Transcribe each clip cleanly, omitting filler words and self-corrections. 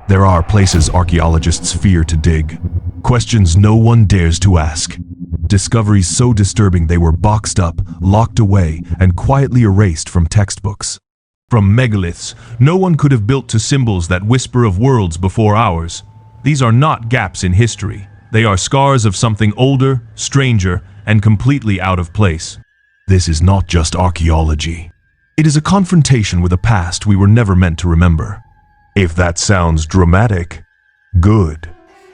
There are places archaeologists fear to dig, questions no one dares to ask, discoveries so disturbing they were boxed up, locked away, and quietly erased from textbooks. From megaliths, no one could have built to symbols that whisper of worlds before ours. These are not gaps in history. They are scars of something older, stranger, and completely out of place. This is not just archaeology. It is a confrontation with a past we were never meant to remember. If that sounds dramatic, good.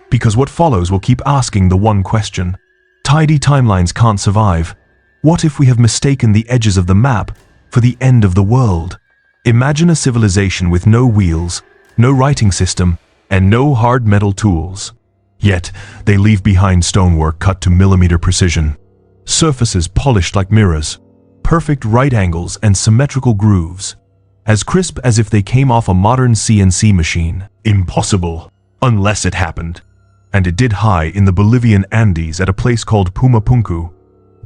Because what follows will keep asking the one question. Tidy timelines can't survive. What if we have mistaken the edges of the map for the end of the world? Imagine a civilization with no wheels, no writing system, and no hard metal tools. Yet, they leave behind stonework cut to millimeter precision. Surfaces polished like mirrors, perfect right angles and symmetrical grooves, as crisp as if they came off a modern CNC machine. Impossible, unless it happened. And it did high in the Bolivian Andes at a place called Pumapunku.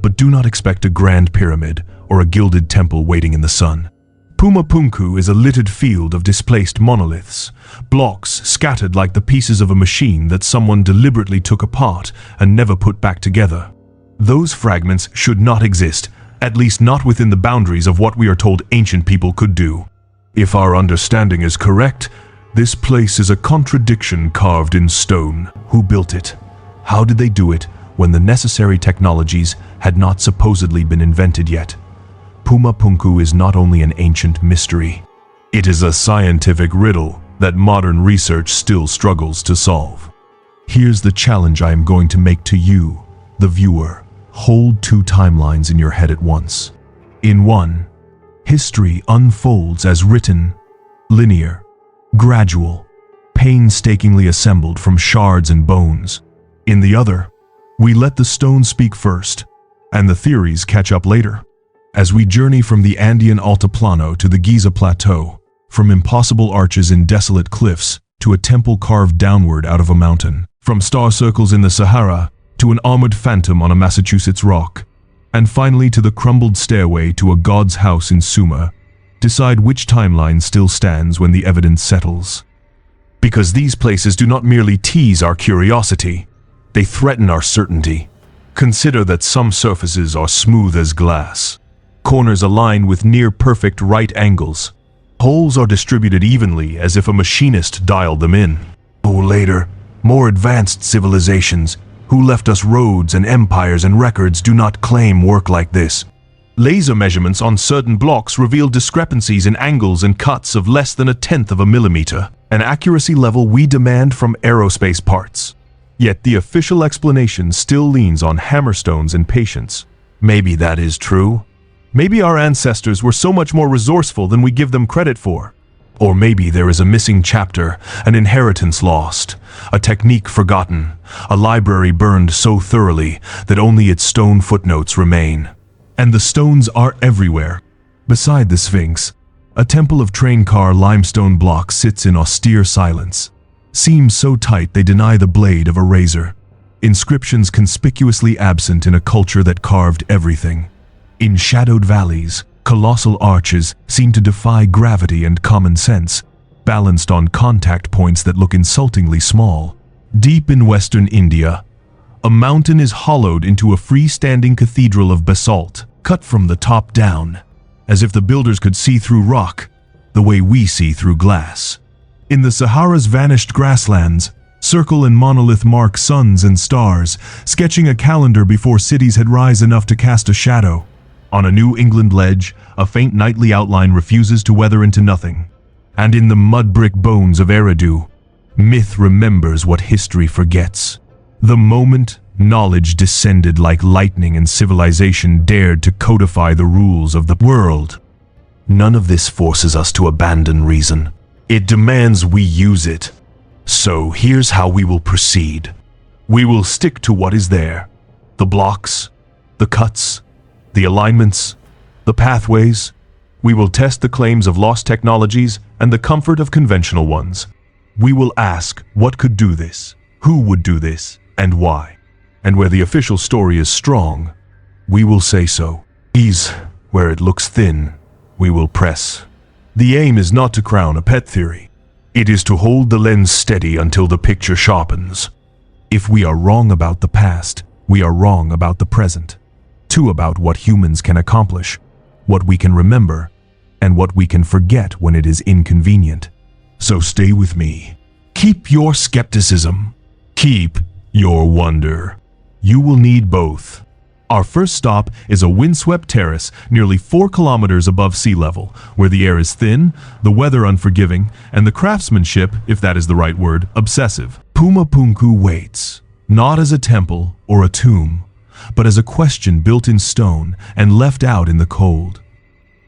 But do not expect a grand pyramid or a gilded temple waiting in the sun. Pumapunku is a littered field of displaced monoliths, blocks scattered like the pieces of a machine that someone deliberately took apart and never put back together. Those fragments should not exist, at least not within the boundaries of what we are told ancient people could do. If our understanding is correct, this place is a contradiction carved in stone. Who built it? How did they do it when the necessary technologies had not supposedly been invented yet? Pumapunku is not only an ancient mystery, it is a scientific riddle that modern research still struggles to solve. Here's the challenge I am going to make to you, the viewer. Hold two timelines in your head at once. In one, history unfolds as written, linear, gradual, painstakingly assembled from shards and bones. In the other, we let the stone speak first, and the theories catch up later. As we journey from the Andean Altiplano to the Giza Plateau, from impossible arches in desolate cliffs to a temple carved downward out of a mountain, from star circles in the Sahara to an armored phantom on a Massachusetts rock, and finally to the crumbled stairway to a god's house in Suma, decide which timeline still stands when the evidence settles. Because these places do not merely tease our curiosity, they threaten our certainty. Consider that some surfaces are smooth as glass. Corners align with near-perfect right angles. Holes are distributed evenly as if a machinist dialed them in. Or later, more advanced civilizations who left us roads and empires and records do not claim work like this. Laser measurements on certain blocks reveal discrepancies in angles and cuts of less than 1/10 of a millimeter, an accuracy level we demand from aerospace parts. Yet the official explanation still leans on hammerstones and patience. Maybe that is true. Maybe our ancestors were so much more resourceful than we give them credit for. Or maybe there is a missing chapter, an inheritance lost, a technique forgotten, a library burned so thoroughly that only its stone footnotes remain. And the stones are everywhere. Beside the Sphinx, a temple of train car limestone blocks sits in austere silence. Seams so tight they deny the blade of a razor. Inscriptions conspicuously absent in a culture that carved everything. In shadowed valleys, colossal arches seem to defy gravity and common sense, balanced on contact points that look insultingly small. Deep in western India, a mountain is hollowed into a freestanding cathedral of basalt, cut from the top down, as if the builders could see through rock, the way we see through glass. In the Sahara's vanished grasslands, circle and monolith mark suns and stars, sketching a calendar before cities had risen enough to cast a shadow. On a New England ledge, a faint nightly outline refuses to weather into nothing. And in the mud-brick bones of Eridu, myth remembers what history forgets. The moment knowledge descended like lightning and civilization dared to codify the rules of the world. None of this forces us to abandon reason. It demands we use it. So here's how we will proceed. We will stick to what is there. The blocks, the cuts, the alignments, the pathways. We will test the claims of lost technologies and the comfort of conventional ones. We will ask what could do this, who would do this, and why. And where the official story is strong, we will say so. Where it looks thin, we will press. The aim is not to crown a pet theory. It is to hold the lens steady until the picture sharpens. If we are wrong about the past, we are wrong about the present. Too, about what humans can accomplish, what we can remember, and what we can forget when it is inconvenient. So stay with me. Keep your skepticism. Keep your wonder. You will need both. Our first stop is a windswept terrace nearly 4 kilometers above sea level, where the air is thin, the weather unforgiving, and the craftsmanship, if that is the right word, obsessive. Pumapunku waits, not as a temple or a tomb, but as a question built in stone and left out in the cold.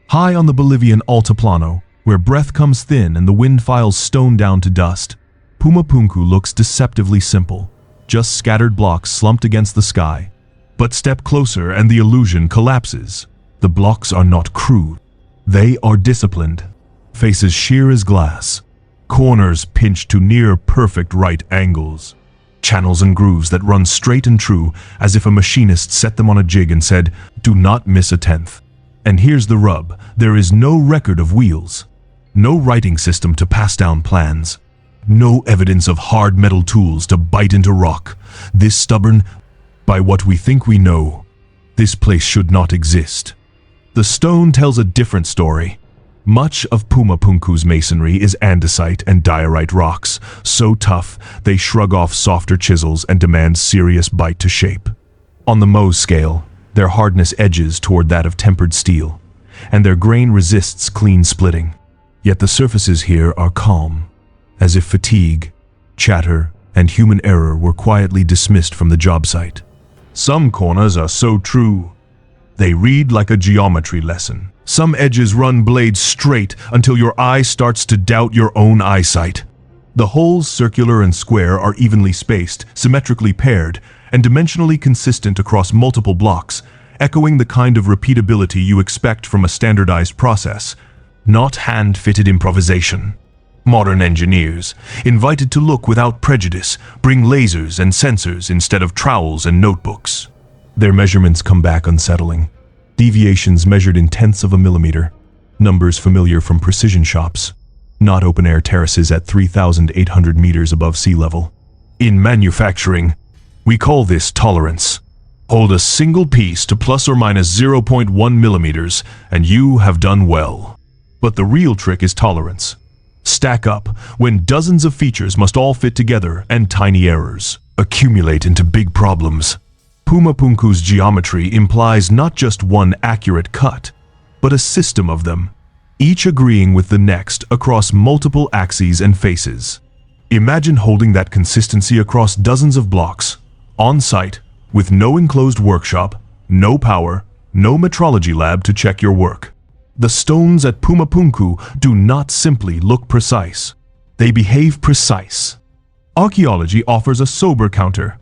High on the Bolivian Altiplano, where breath comes thin and the wind files stone down to dust, Pumapunku looks deceptively simple, just scattered blocks slumped against the sky. But step closer and the illusion collapses. The blocks are not crude. They are disciplined. Faces sheer as glass. Corners pinched to near perfect right angles. Channels and grooves that run straight and true, as if a machinist set them on a jig and said, "Do not miss a tenth." And here's the rub. There is no record of wheels. No writing system to pass down plans. No evidence of hard metal tools to bite into rock. This stubborn, by what we think we know, this place should not exist. The stone tells a different story. Much of Pumapunku's masonry is andesite and diorite rocks, so tough they shrug off softer chisels and demand serious bite to shape. On the Mohs scale, their hardness edges toward that of tempered steel, and their grain resists clean splitting. Yet the surfaces here are calm, as if fatigue, chatter, and human error were quietly dismissed from the job site. Some corners are so true. They read like a geometry lesson. Some edges run blades straight until your eye starts to doubt your own eyesight. The holes, circular and square, are evenly spaced, symmetrically paired, and dimensionally consistent across multiple blocks, echoing the kind of repeatability you expect from a standardized process, not hand-fitted improvisation. Modern engineers, invited to look without prejudice, bring lasers and sensors instead of trowels and notebooks. Their measurements come back unsettling. Deviations measured in tenths of a millimeter. Numbers familiar from precision shops. Not open-air terraces at 3,800 meters above sea level. In manufacturing, we call this tolerance. Hold a single piece to plus or minus 0.1 millimeters, and you have done well. But the real trick is tolerance. Stack up when dozens of features must all fit together and tiny errors accumulate into big problems. Pumapunku's geometry implies not just one accurate cut, but a system of them, each agreeing with the next across multiple axes and faces. Imagine holding that consistency across dozens of blocks, on site, with no enclosed workshop, no power, no metrology lab to check your work. The stones at Pumapunku do not simply look precise. They behave precise. Archaeology offers a sober counter.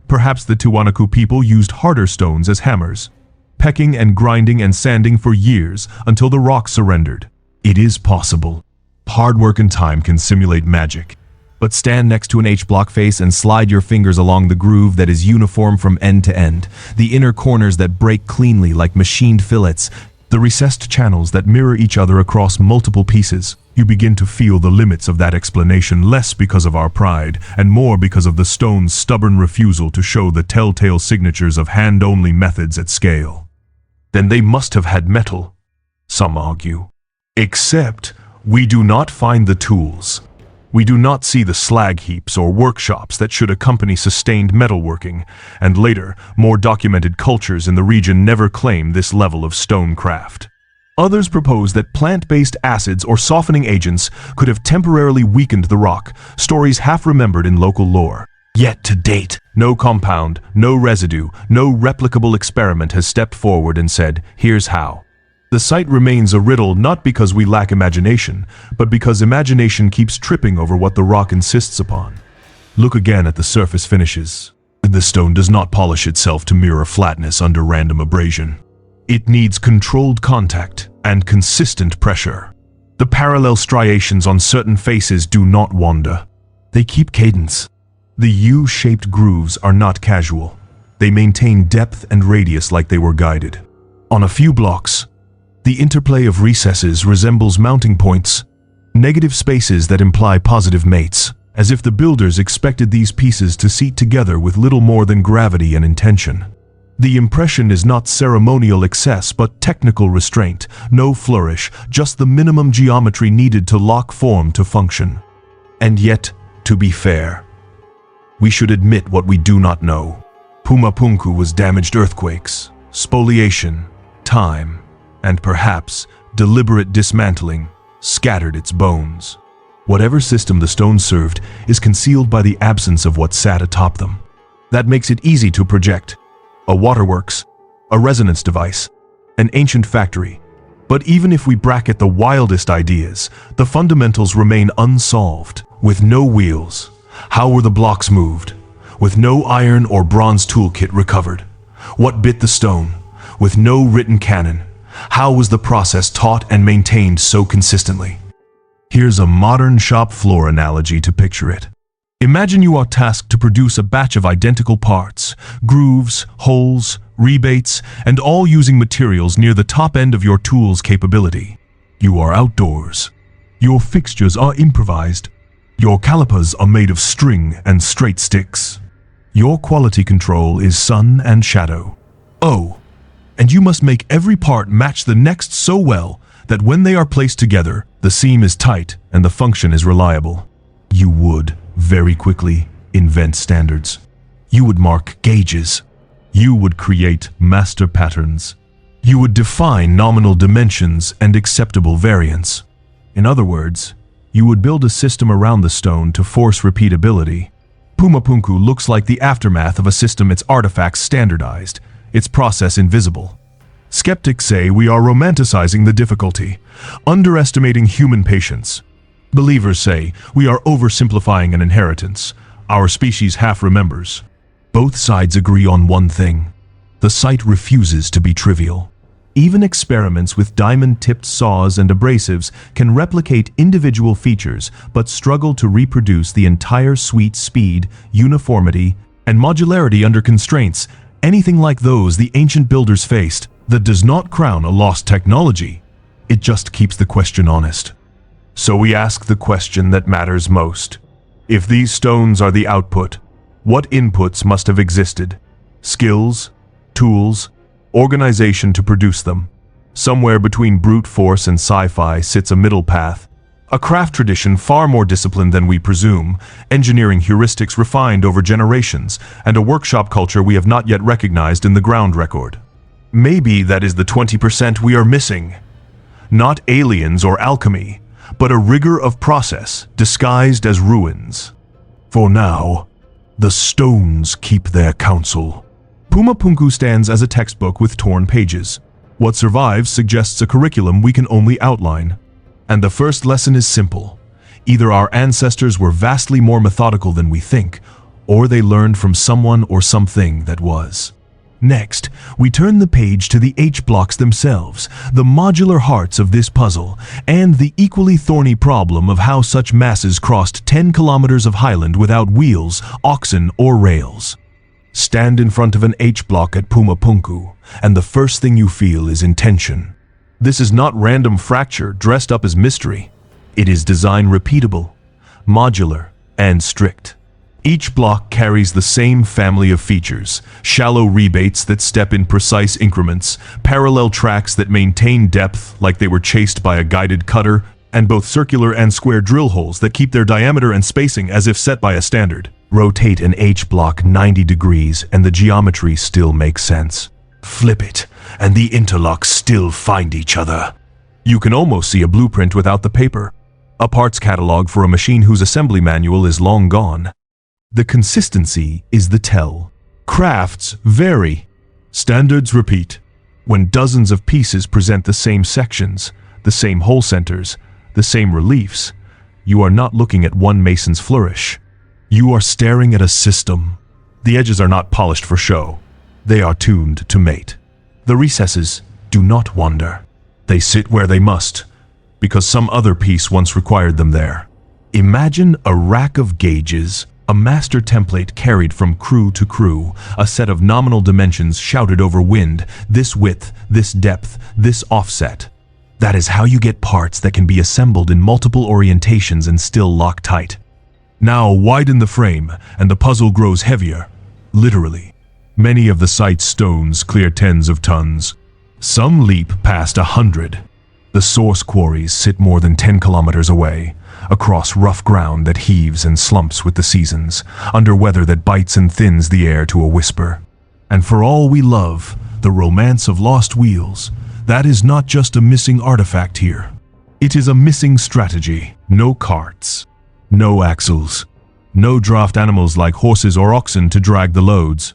Perhaps the Tiwanaku people used harder stones as hammers, pecking and grinding and sanding for years until the rock surrendered. It is possible. Hard work and time can simulate magic. But stand next to an H-block face and slide your fingers along the groove that is uniform from end to end, the inner corners that break cleanly like machined fillets, the recessed channels that mirror each other across multiple pieces. You begin to feel the limits of that explanation, less because of our pride and more because of the stone's stubborn refusal to show the telltale signatures of hand-only methods at scale. Then they must have had metal, some argue. Except we do not find the tools. We do not see the slag heaps or workshops that should accompany sustained metalworking, and later, more documented cultures in the region never claim this level of stonecraft. Others propose that plant-based acids or softening agents could have temporarily weakened the rock, stories half remembered in local lore. Yet to date, no compound, no residue, no replicable experiment has stepped forward and said, "Here's how." The site remains a riddle not because we lack imagination, but because imagination keeps tripping over what the rock insists upon. Look again at the surface finishes. The stone does not polish itself to mirror flatness under random abrasion. It needs controlled contact and consistent pressure. The parallel striations on certain faces do not wander. They keep cadence. The U-shaped grooves are not casual. They maintain depth and radius like they were guided. On a few blocks, the interplay of recesses resembles mounting points, Negative spaces that imply positive mates, as if the builders expected these pieces to seat together with little more than gravity and intention. The impression is not ceremonial excess but technical restraint, no flourish, just the minimum geometry needed to lock form to function. And yet, to be fair, we should admit what we do not know. Pumapunku was damaged earthquakes, spoliation, time, and perhaps deliberate dismantling scattered its bones. Whatever system the stones served is concealed by the absence of what sat atop them. That makes it easy to project. A waterworks, a resonance device, an ancient factory. But even if we bracket the wildest ideas, the fundamentals remain unsolved. With no wheels, how were the blocks moved? With no iron or bronze toolkit recovered, what bit the stone? With no written canon, how was the process taught and maintained so consistently? Here's a modern shop floor analogy to picture it. Imagine you are tasked to produce a batch of identical parts, grooves, holes, rebates, and all using materials near the top end of your tool's capability. You are outdoors. Your fixtures are improvised. Your calipers are made of string and straight sticks. Your quality control is sun and shadow. Oh, and you must make every part match the next so well that when they are placed together, the seam is tight and the function is reliable. You would, very quickly, invent standards. You would mark gauges. You would create master patterns. You would define nominal dimensions and acceptable variance. In other words, you would build a system around the stone to force repeatability. Pumapunku looks like the aftermath of a system its artifacts standardized, its process invisible. Skeptics say we are romanticizing the difficulty, underestimating human patience. Believers say we are oversimplifying an inheritance our species half remembers. Both sides agree on one thing: the site refuses to be trivial. Even experiments with diamond-tipped saws and abrasives can replicate individual features but struggle to reproduce the entire suite's speed, uniformity, and modularity under constraints, anything like those the ancient builders faced. That does not crown a lost technology. It just keeps the question honest. So we ask the question that matters most. If these stones are the output, what inputs must have existed? Skills, tools, organization to produce them. Somewhere between brute force and sci-fi sits a middle path. A craft tradition far more disciplined than we presume, engineering heuristics refined over generations, and a workshop culture we have not yet recognized in the ground record. Maybe that is the 20% we are missing. Not aliens or alchemy, but a rigor of process disguised as ruins. For now, the stones keep their counsel. Pumapunku stands as a textbook with torn pages. What survives suggests a curriculum we can only outline. And the first lesson is simple. Either our ancestors were vastly more methodical than we think, or they learned from someone or something that was. Next, we turn the page to the H-blocks themselves, the modular hearts of this puzzle, and the equally thorny problem of how such masses crossed 10 kilometers of highland without wheels, oxen, or rails. Stand in front of an H-block at Pumapunku, and the first thing you feel is intention. This is not random fracture dressed up as mystery. It is design repeatable, modular, and strict. Each block carries the same family of features: shallow rebates that step in precise increments, parallel tracks that maintain depth like they were chased by a guided cutter, and both circular and square drill holes that keep their diameter and spacing as if set by a standard. Rotate an H-block 90 degrees and the geometry still makes sense. Flip it, and the interlocks still find each other. You can almost see a blueprint without the paper, a parts catalog for a machine whose assembly manual is long gone. The consistency is the tell. Crafts vary. Standards repeat. When dozens of pieces present the same sections, the same hole centers, the same reliefs, you are not looking at one mason's flourish. You are staring at a system. The edges are not polished for show. They are tuned to mate. The recesses do not wander. They sit where they must, because some other piece once required them there. Imagine a rack of gauges, a master template carried from crew to crew, a set of nominal dimensions shouted over wind, this width, this depth, this offset. That is how you get parts that can be assembled in multiple orientations and still lock tight. Now widen the frame, and the puzzle grows heavier. Literally. Many of the site's stones clear tens of tons. Some leap past 100. The source quarries sit more than 10 kilometers away, across rough ground that heaves and slumps with the seasons, under weather that bites and thins the air to a whisper. And for all we love, the romance of lost wheels, that is not just a missing artifact here. It is a missing strategy. No carts, no axles, no draft animals like horses or oxen to drag the loads.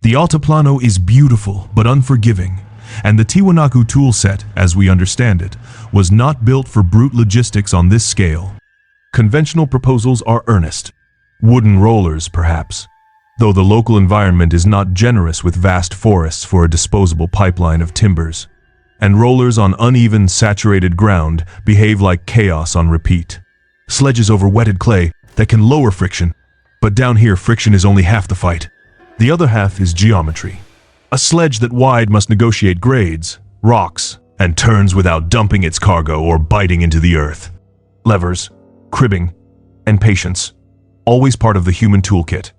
The Altiplano is beautiful but unforgiving, and the Tiwanaku toolset, as we understand it, was not built for brute logistics on this scale. Conventional proposals are earnest. Wooden rollers, perhaps, though the local environment is not generous with vast forests for a disposable pipeline of timbers. And rollers on uneven, saturated ground behave like chaos on repeat. Sledges over wetted clay that can lower friction, but down here friction is only half the fight. The other half is geometry. A sledge that wide must negotiate grades, rocks, and turns without dumping its cargo or biting into the earth. Levers, cribbing, and patience, always part of the human toolkit.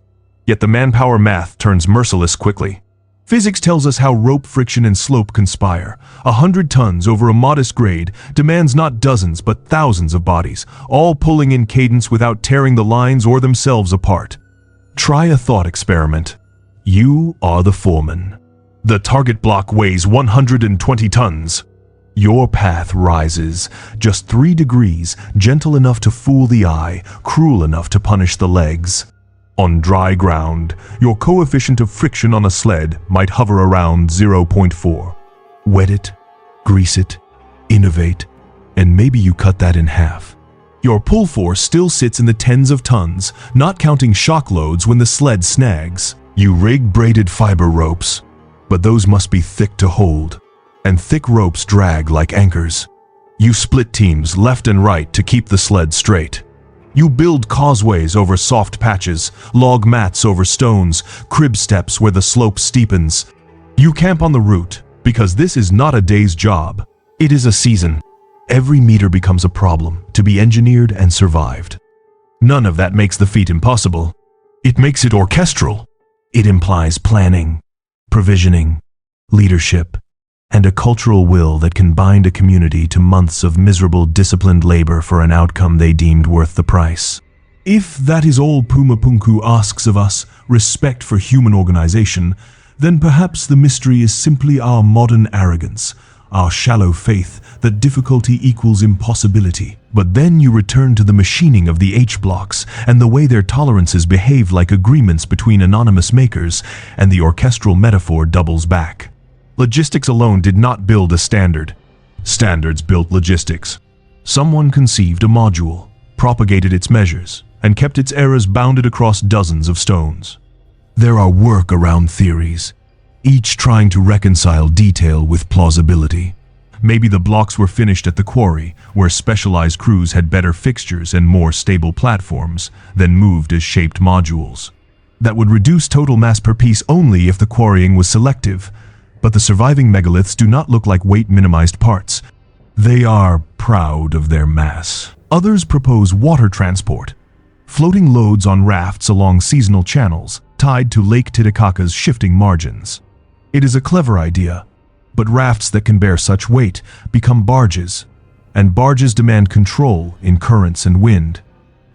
Yet the manpower math turns merciless quickly. Physics tells us how rope friction and slope conspire. 100 tons over a modest grade demands not dozens but thousands of bodies, all pulling in cadence without tearing the lines or themselves apart. Try a thought experiment. You are the foreman. The target block weighs 120 tons. Your path rises just 3 degrees, gentle enough to fool the eye, cruel enough to punish the legs. On dry ground, your coefficient of friction on a sled might hover around 0.4. Wet it, grease it, innovate, and maybe you cut that in half. Your pull force still sits in the tens of tons, not counting shock loads when the sled snags. You rig braided fiber ropes, but those must be thick to hold, and thick ropes drag like anchors. You split teams left and right to keep the sled straight. You build causeways over soft patches, log mats over stones, crib steps where the slope steepens. You camp on the route, because this is not a day's job. It is a season. Every meter becomes a problem to be engineered and survived. None of that makes the feat impossible. It makes it orchestral. It implies planning, provisioning, leadership, and a cultural will that can bind a community to months of miserable, disciplined labor for an outcome they deemed worth the price. If that is all Pumapunku asks of us, respect for human organization, then perhaps the mystery is simply our modern arrogance, our shallow faith that difficulty equals impossibility. But then you return to the machining of the H-blocks and the way their tolerances behave like agreements between anonymous makers, and the orchestral metaphor doubles back. Logistics alone did not build a standard. Standards built logistics. Someone conceived a module, propagated its measures, and kept its errors bounded across dozens of stones. There are work-around theories, each trying to reconcile detail with plausibility. Maybe the blocks were finished at the quarry, where specialized crews had better fixtures and more stable platforms, then moved as shaped modules. That would reduce total mass per piece only if the quarrying was selective, but the surviving megaliths do not look like weight-minimized parts. They are proud of their mass. Others propose water transport, floating loads on rafts along seasonal channels, tied to Lake Titicaca's shifting margins. It is a clever idea, but rafts that can bear such weight become barges, and barges demand control in currents and wind,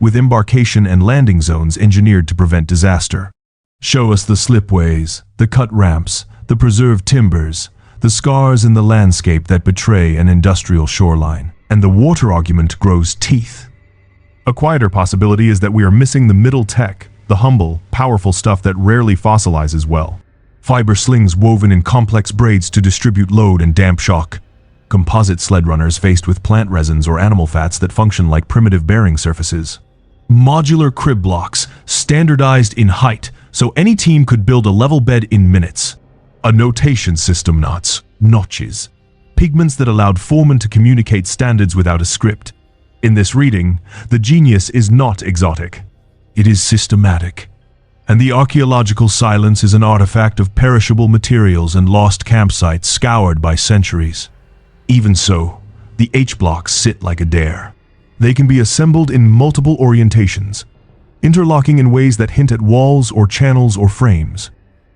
with embarkation and landing zones engineered to prevent disaster. Show us the slipways, the cut ramps, the preserved timbers, the scars in the landscape that betray an industrial shoreline, and the water argument grows teeth. A quieter possibility is that we are missing the middle tech, the humble, powerful stuff that rarely fossilizes well. Fiber slings woven in complex braids to distribute load and damp shock. Composite sled runners faced with plant resins or animal fats that function like primitive bearing surfaces. Modular crib blocks, standardized in height, so any team could build a level bed in minutes. A notation system, notches, pigments that allowed foremen to communicate standards without a script. In this reading, the genius is not exotic. It is systematic. And the archaeological silence is an artifact of perishable materials and lost campsites scoured by centuries. Even so, The H-blocks sit like a dare. They can be assembled in multiple orientations, interlocking in ways that hint at walls or channels or frames.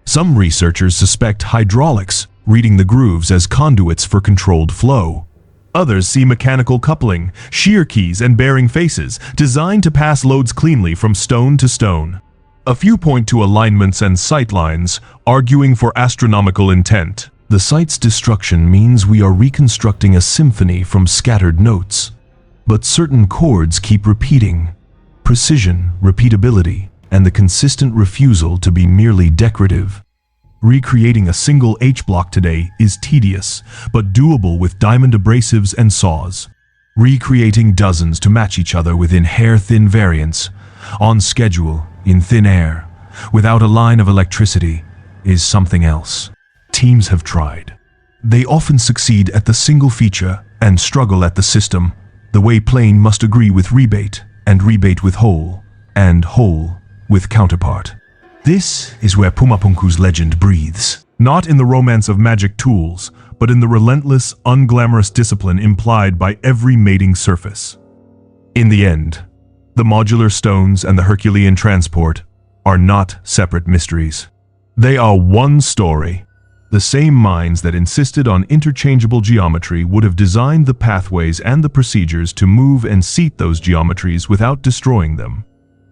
Some researchers suspect hydraulics, reading the grooves as conduits for controlled flow. Others see mechanical coupling, shear keys, and bearing faces, designed to pass loads cleanly from stone to stone. A few point to alignments and sightlines, arguing for astronomical intent. The site's destruction means we are reconstructing a symphony from scattered notes. But certain chords keep repeating. Precision, repeatability, and the consistent refusal to be merely decorative. Recreating a single H-block today is tedious, but doable with diamond abrasives and saws. Recreating dozens to match each other within hair-thin variants, on schedule, in thin air, without a line of electricity, is something else. Teams have tried. They often succeed at the single feature and struggle at the system. The way plane must agree with rebate, and rebate with whole, and whole with counterpart. This is where Pumapunku's legend breathes. Not in the romance of magic tools, but in the relentless, unglamorous discipline implied by every mating surface. In the end, the modular stones and the Herculean transport are not separate mysteries. They are one story. The same minds that insisted on interchangeable geometry would have designed the pathways and the procedures to move and seat those geometries without destroying them.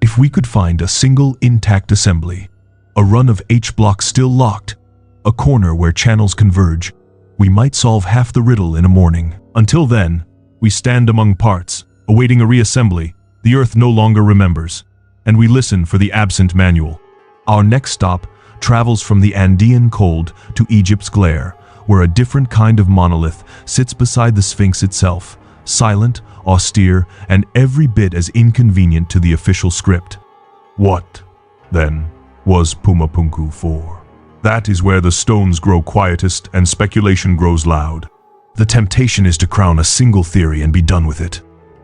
If we could find a single intact assembly, a run of H-blocks still locked, a corner where channels converge, we might solve half the riddle in a morning. Until then, we stand among parts, awaiting a reassembly the Earth no longer remembers, and we listen for the absent manual. Our next stop travels from the Andean cold to Egypt's glare, where a different kind of monolith sits beside the Sphinx itself, silent, austere, and every bit as inconvenient to the official script. What, then, was Pumapunku for? That is where the stones grow quietest and speculation grows loud. The temptation is to crown a single theory and be done with it.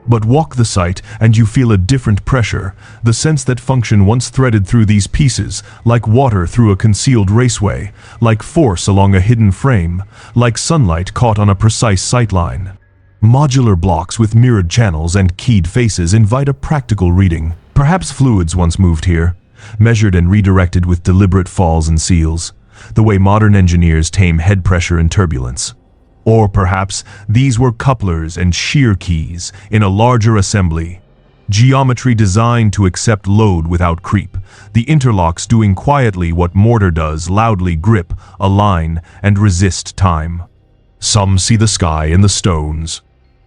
But walk the site and you feel a different pressure, the sense that function once threaded through these pieces, like water through a concealed raceway, like force along a hidden frame, like sunlight caught on a precise sightline. Modular blocks with mirrored channels and keyed faces invite a practical reading. Perhaps fluids once moved here, measured and redirected with deliberate falls and seals, the way modern engineers tame head pressure and turbulence. Or perhaps these were couplers and shear keys in a larger assembly. Geometry designed to accept load without creep, the interlocks doing quietly what mortar does, loudly grip, align, and resist time. Some see the sky in the stones.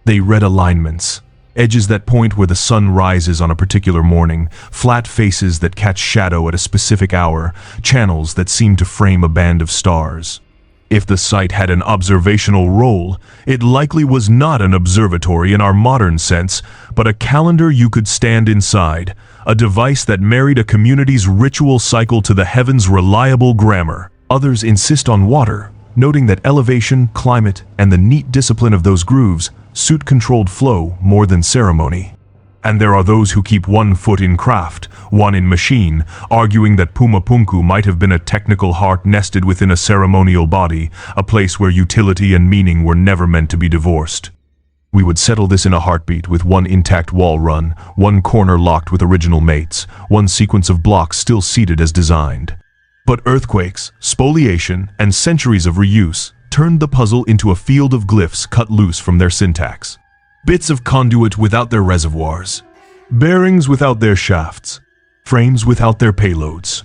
They read alignments, edges that point where the sun rises on a particular morning, flat faces that catch shadow at a specific hour, channels that seem to frame a band of stars. If the site had an observational role, it likely was not an observatory in our modern sense, but a calendar you could stand inside, a device that married a community's ritual cycle to the heavens' reliable grammar. Others insist on water, noting that elevation, climate, and the neat discipline of those grooves suit controlled flow more than ceremony. And there are those who keep one foot in craft, one in machine, arguing that Pumapunku might have been a technical heart nested within a ceremonial body, a place where utility and meaning were never meant to be divorced. We would settle this in a heartbeat with one intact wall run, one corner locked with original mates, one sequence of blocks still seated as designed. But earthquakes, spoliation, and centuries of reuse turned the puzzle into a field of glyphs cut loose from their syntax. Bits of conduit without their reservoirs, bearings without their shafts, frames without their payloads.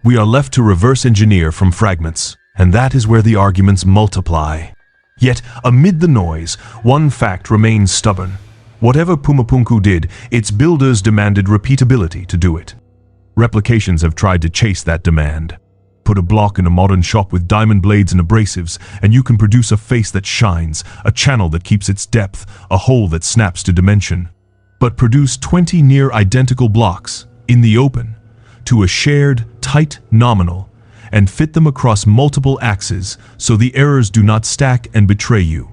We are left to reverse engineer from fragments, and that is where the arguments multiply. Yet, amid the noise, one fact remains stubborn. Whatever Pumapunku did, its builders demanded repeatability to do it. Replications have tried to chase that demand. Put a block in a modern shop with diamond blades and abrasives, and you can produce a face that shines, a channel that keeps its depth, a hole that snaps to dimension. But produce 20 near-identical blocks, in the open, to a shared, tight nominal, and fit them across multiple axes so the errors do not stack and betray you.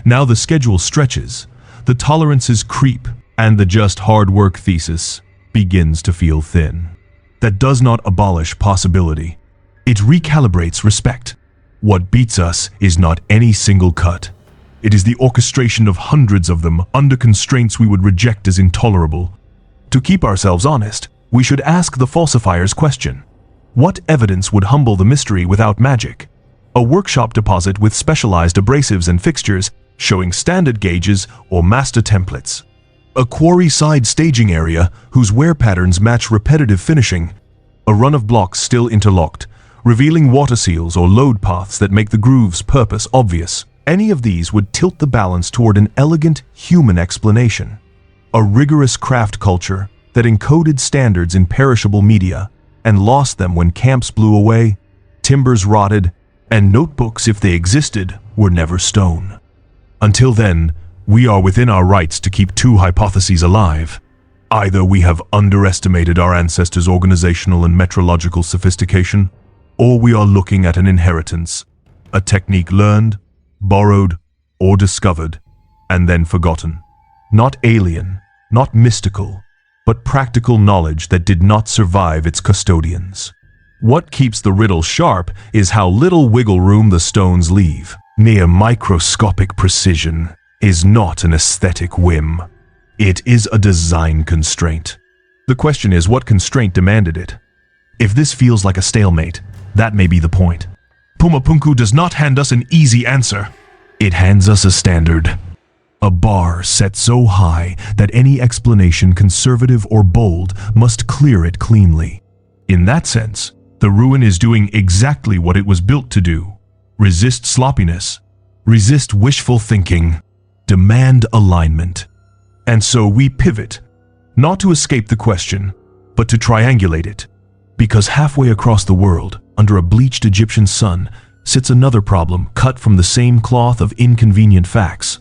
Now the schedule stretches, the tolerances creep, and the just hard work thesis begins to feel thin. That does not abolish possibility. It recalibrates respect. What beats us is not any single cut, It is the orchestration of hundreds of them under constraints we would reject as intolerable. To keep ourselves honest, we should ask the falsifier's question. What evidence would humble the mystery without magic? A workshop deposit with specialized abrasives and fixtures showing standard gauges or master templates. A quarry-side staging area whose wear patterns match repetitive finishing. A run of blocks still interlocked, revealing water seals or load paths that make the groove's purpose obvious. Any of these would tilt the balance toward an elegant human explanation. A rigorous craft culture that encoded standards in perishable media and lost them when camps blew away, timbers rotted, and notebooks, if they existed, were never stone. Until then, we are within our rights to keep two hypotheses alive. Either we have underestimated our ancestors' organizational and metrological sophistication, or we are looking at an inheritance, a technique learned, borrowed, or discovered, and then forgotten. Not alien, not mystical, but practical knowledge that did not survive its custodians. What keeps the riddle sharp is how little wiggle room the stones leave. Near microscopic precision is not an aesthetic whim. It is a design constraint. The question is, what constraint demanded it? If this feels like a stalemate, that may be the point. Pumapunku does not hand us an easy answer. It hands us a standard. A bar set so high that any explanation, conservative or bold, must clear it cleanly. In that sense, the ruin is doing exactly what it was built to do. Resist sloppiness. Resist wishful thinking. Demand alignment. And so we pivot, not to escape the question, but to triangulate it. Because halfway across the world, under a bleached Egyptian sun, sits another problem cut from the same cloth of inconvenient facts.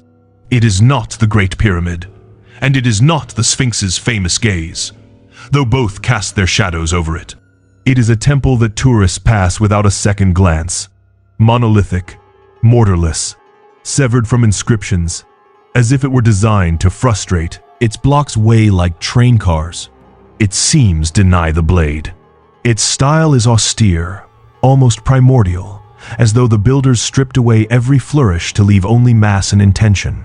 It is not the Great Pyramid, and it is not the Sphinx's famous gaze, though both cast their shadows over it. It is a temple that tourists pass without a second glance. Monolithic, mortarless, severed from inscriptions, as if it were designed to frustrate. Its blocks weigh like train cars. Its seams deny the blade. Its style is austere, almost primordial, as though the builders stripped away every flourish to leave only mass and intention.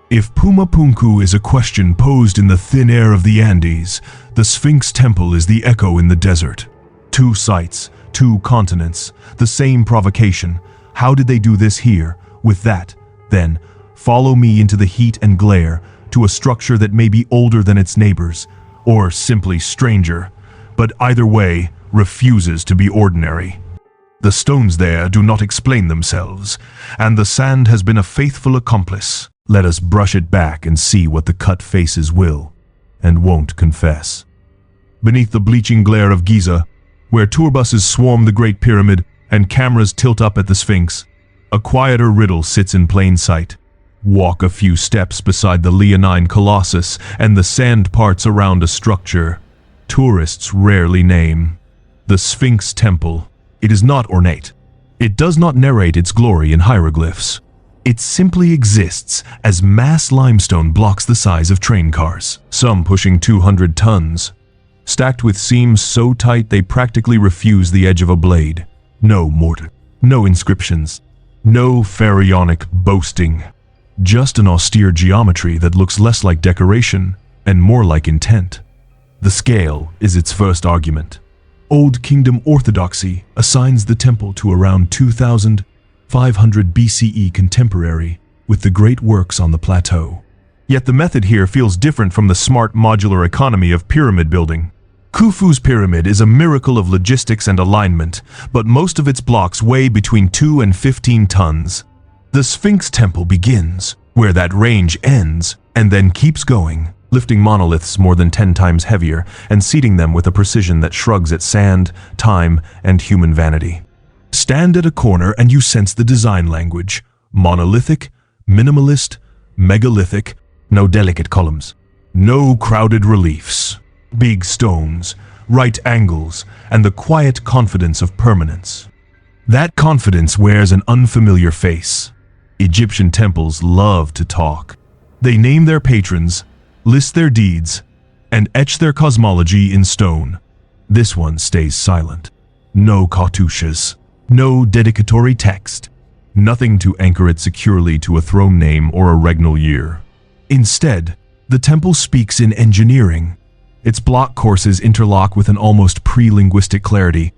If Pumapunku is a question posed in the thin air of the Andes, the Sphinx Temple is the echo in the desert. Two sites, two continents, the same provocation. How did they do this here, with that? Then, follow me into the heat and glare, to a structure that may be older than its neighbors, or simply stranger, but either way, refuses to be ordinary. The stones there do not explain themselves, and the sand has been a faithful accomplice. Let us brush it back and see what the cut faces will, and won't confess. Beneath the bleaching glare of Giza, where tour buses swarm the Great Pyramid and cameras tilt up at the Sphinx, a quieter riddle sits in plain sight. Walk a few steps beside the leonine colossus and the sand parts around a structure tourists rarely name. The Sphinx Temple. It is not ornate. It does not narrate its glory in hieroglyphs. It simply exists as mass limestone blocks the size of train cars, some pushing 200 tons, stacked with seams so tight they practically refuse the edge of a blade. No mortar, no inscriptions, no pharaonic boasting. Just an austere geometry that looks less like decoration and more like intent. The scale is its first argument. Old Kingdom orthodoxy assigns the temple to around 2500 BCE contemporary with the great works on the plateau. Yet the method here feels different from the smart modular economy of pyramid building. Khufu's pyramid is a miracle of logistics and alignment, but most of its blocks weigh between 2 and 15 tons. The Sphinx Temple begins where that range ends and then keeps going, lifting monoliths more than 10 times heavier and seating them with a precision that shrugs at sand, time, and human vanity. Stand at a corner and you sense the design language: monolithic, minimalist, megalithic, no delicate columns, no crowded reliefs, big stones, right angles, and the quiet confidence of permanence. That confidence wears an unfamiliar face. Egyptian temples love to talk. They name their patrons, list their deeds, and etch their cosmology in stone. This one stays silent. No cartouches, no dedicatory text. nothing to anchor it securely to a throne name or a regnal year. Instead, the temple speaks in engineering. Its block courses interlock with an almost pre-linguistic clarity,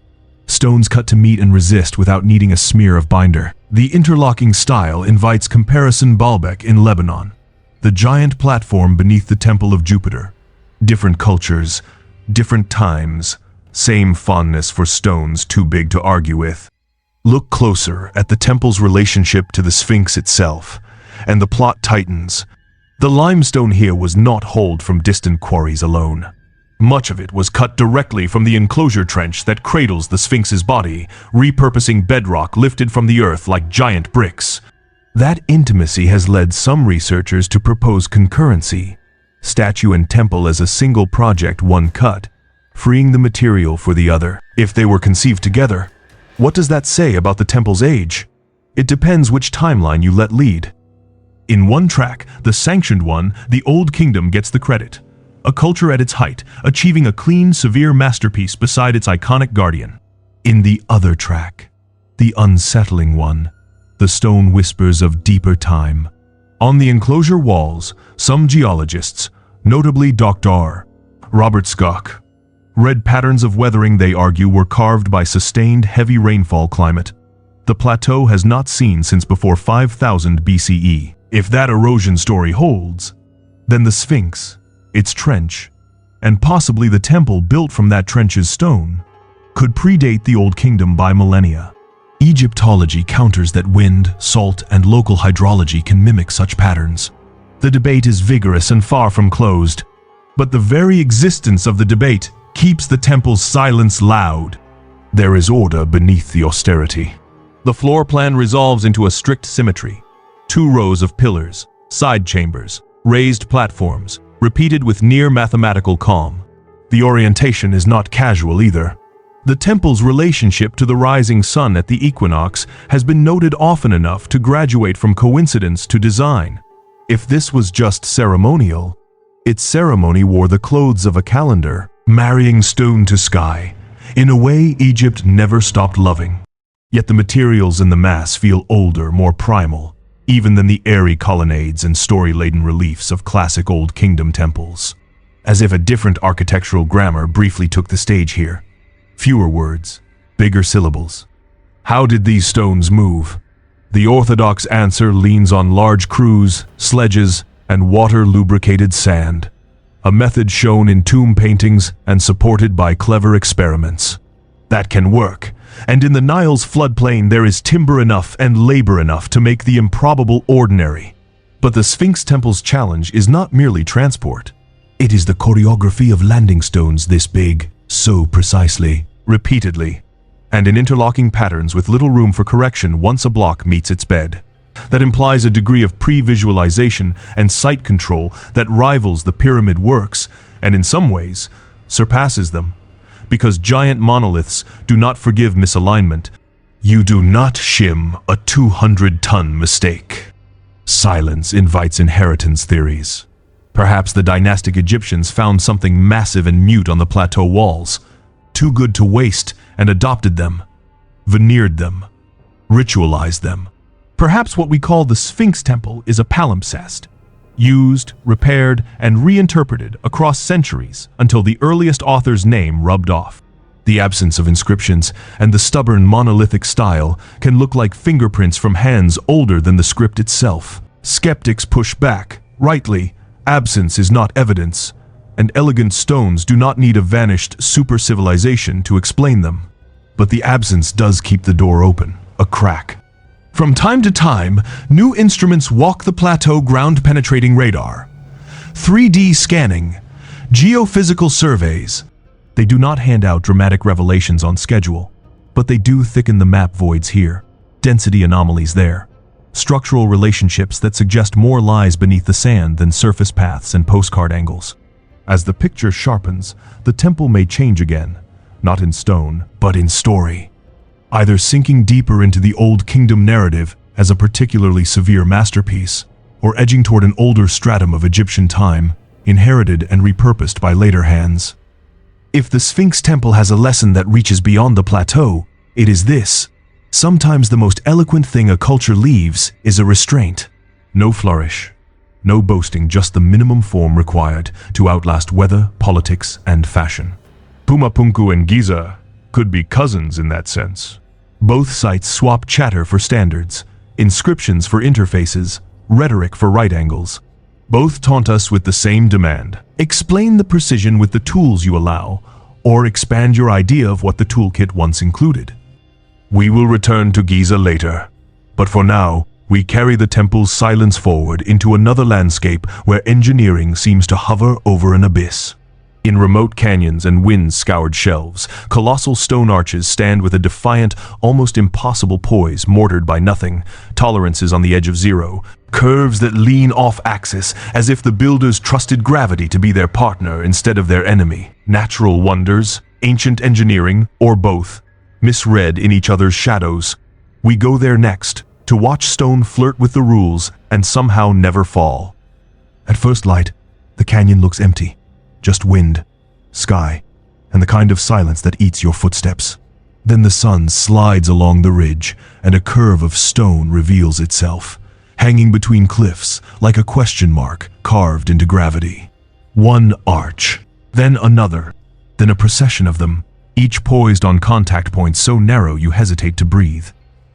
stones cut to meet and resist without needing a smear of binder. The interlocking style invites comparison. Baalbek in Lebanon, the giant platform beneath the Temple of Jupiter. Different cultures, different times, same fondness for stones too big to argue with. Look closer at the temple's relationship to the Sphinx itself, and the plot tightens. The limestone here was not hauled from distant quarries alone. Much of it was cut directly from the enclosure trench that cradles the Sphinx's body, repurposing bedrock lifted from the earth like giant bricks. That intimacy has led some researchers to propose concurrency, statue and temple as a single project, one cut, freeing the material for the other. If they were conceived together, what does that say about the temple's age? It depends which timeline you let lead. In one track, the sanctioned one, the Old Kingdom gets the credit. A culture at its height, achieving a clean, severe masterpiece beside its iconic guardian. In the other track, the unsettling one, the stone whispers of deeper time. On the enclosure walls, some geologists, notably Dr. Robert Schoch, read patterns of weathering they argue were carved by sustained heavy rainfall climate the plateau has not seen since before 5000 BCE. If that erosion story holds, then the Sphinx, its trench, and possibly the temple built from that trench's stone, could predate the Old Kingdom by millennia. Egyptology counters that wind, salt, and local hydrology can mimic such patterns. The debate is vigorous and far from closed, but the very existence of the debate keeps the temple's silence loud. There is order beneath the austerity. The floor plan resolves into a strict symmetry. 2 rows of pillars, side chambers, raised platforms, repeated with near mathematical calm. The orientation is not casual either. The temple's relationship to the rising sun at the equinox has been noted often enough to graduate from coincidence to design. If this was just ceremonial, its ceremony wore the clothes of a calendar, marrying stone to sky, in a way Egypt never stopped loving. Yet the materials in the mass feel older, more primal, even than the airy colonnades and story-laden reliefs of classic Old Kingdom temples. As if a different architectural grammar briefly took the stage here. Fewer words, bigger syllables. How did these stones move? The orthodox answer leans on large crews, sledges, and water-lubricated sand. A method shown in tomb paintings and supported by clever experiments. That can work, and in the Nile's floodplain there is timber enough and labor enough to make the improbable ordinary. But the Sphinx Temple's challenge is not merely transport. It is the choreography of landing stones this big, so precisely, repeatedly, and in interlocking patterns with little room for correction once a block meets its bed. That implies a degree of pre-visualization and site control that rivals the pyramid works, and in some ways, surpasses them. Because giant monoliths do not forgive misalignment. You do not shim a 200-ton mistake. Silence invites inheritance theories. Perhaps the dynastic Egyptians found something massive and mute on the plateau walls, too good to waste, and adopted them, veneered them, ritualized them. Perhaps what we call the Sphinx Temple is a palimpsest, used, repaired, and reinterpreted across centuries until the earliest author's name rubbed off. The absence of inscriptions and the stubborn monolithic style can look like fingerprints from hands older than the script itself. Skeptics push back, rightly. Absence is not evidence, and elegant stones do not need a vanished super-civilization to explain them. But the absence does keep the door open, a crack. From time to time, new instruments walk the plateau ground-penetrating radar. 3D scanning, geophysical surveys. They do not hand out dramatic revelations on schedule, but they do thicken the map voids here, density anomalies there, structural relationships that suggest more lies beneath the sand than surface paths and postcard angles. As the picture sharpens, the temple may change again, not in stone, but in story. Either sinking deeper into the Old Kingdom narrative as a particularly severe masterpiece, or edging toward an older stratum of Egyptian time, inherited and repurposed by later hands. If the Sphinx Temple has a lesson that reaches beyond the plateau, it is this: Sometimes the most eloquent thing a culture leaves is a restraint. No flourish, no boasting, just the minimum form required to outlast weather, politics, and fashion. Pumapunku and Giza could be cousins in that sense. Both sites swap chatter for standards, inscriptions for interfaces, rhetoric for right angles. Both taunt us with the same demand. Explain the precision with the tools you allow, or expand your idea of what the toolkit once included. We will return to Giza later, but for now, we carry the temple's silence forward into another landscape where engineering seems to hover over an abyss. In remote canyons and wind-scoured shelves, colossal stone arches stand with a defiant, almost impossible poise, mortared by nothing, tolerances on the edge of zero, curves that lean off-axis as if the builders trusted gravity to be their partner instead of their enemy. Natural wonders, ancient engineering, or both, misread in each other's shadows. We go there next, to watch stone flirt with the rules and somehow never fall. At first light, the canyon looks empty. Just wind, sky, and the kind of silence that eats your footsteps. Then the sun slides along the ridge, and a curve of stone reveals itself, hanging between cliffs like a question mark carved into gravity. One arch, then another, then a procession of them, each poised on contact points so narrow you hesitate to breathe.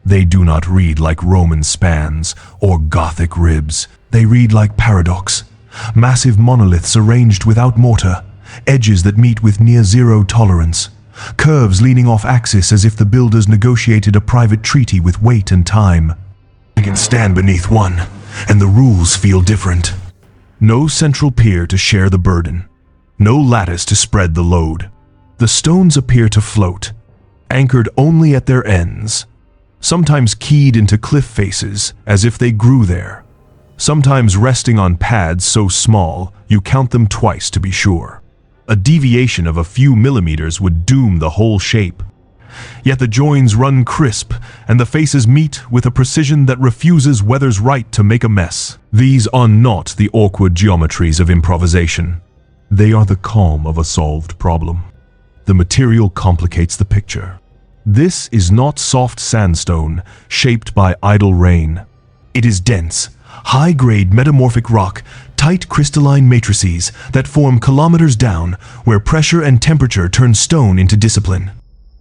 They do not read like Roman spans or Gothic ribs. They read like paradox. Massive monoliths arranged without mortar, edges that meet with near-zero tolerance, curves leaning off axis as if the builders negotiated a private treaty with weight and time. I can stand beneath one, and the rules feel different. No central pier to share the burden. No lattice to spread the load. The stones appear to float, anchored only at their ends, sometimes keyed into cliff faces as if they grew there, sometimes resting on pads so small you count them twice to be sure. A deviation of a few millimeters would doom the whole shape. Yet the joins run crisp, and the faces meet with a precision that refuses weather's right to make a mess. These are not the awkward geometries of improvisation. They are the calm of a solved problem. The material complicates the picture. This is not soft sandstone shaped by idle rain. It is dense, high-grade metamorphic rock, tight crystalline matrices that form kilometers down where pressure and temperature turn stone into discipline.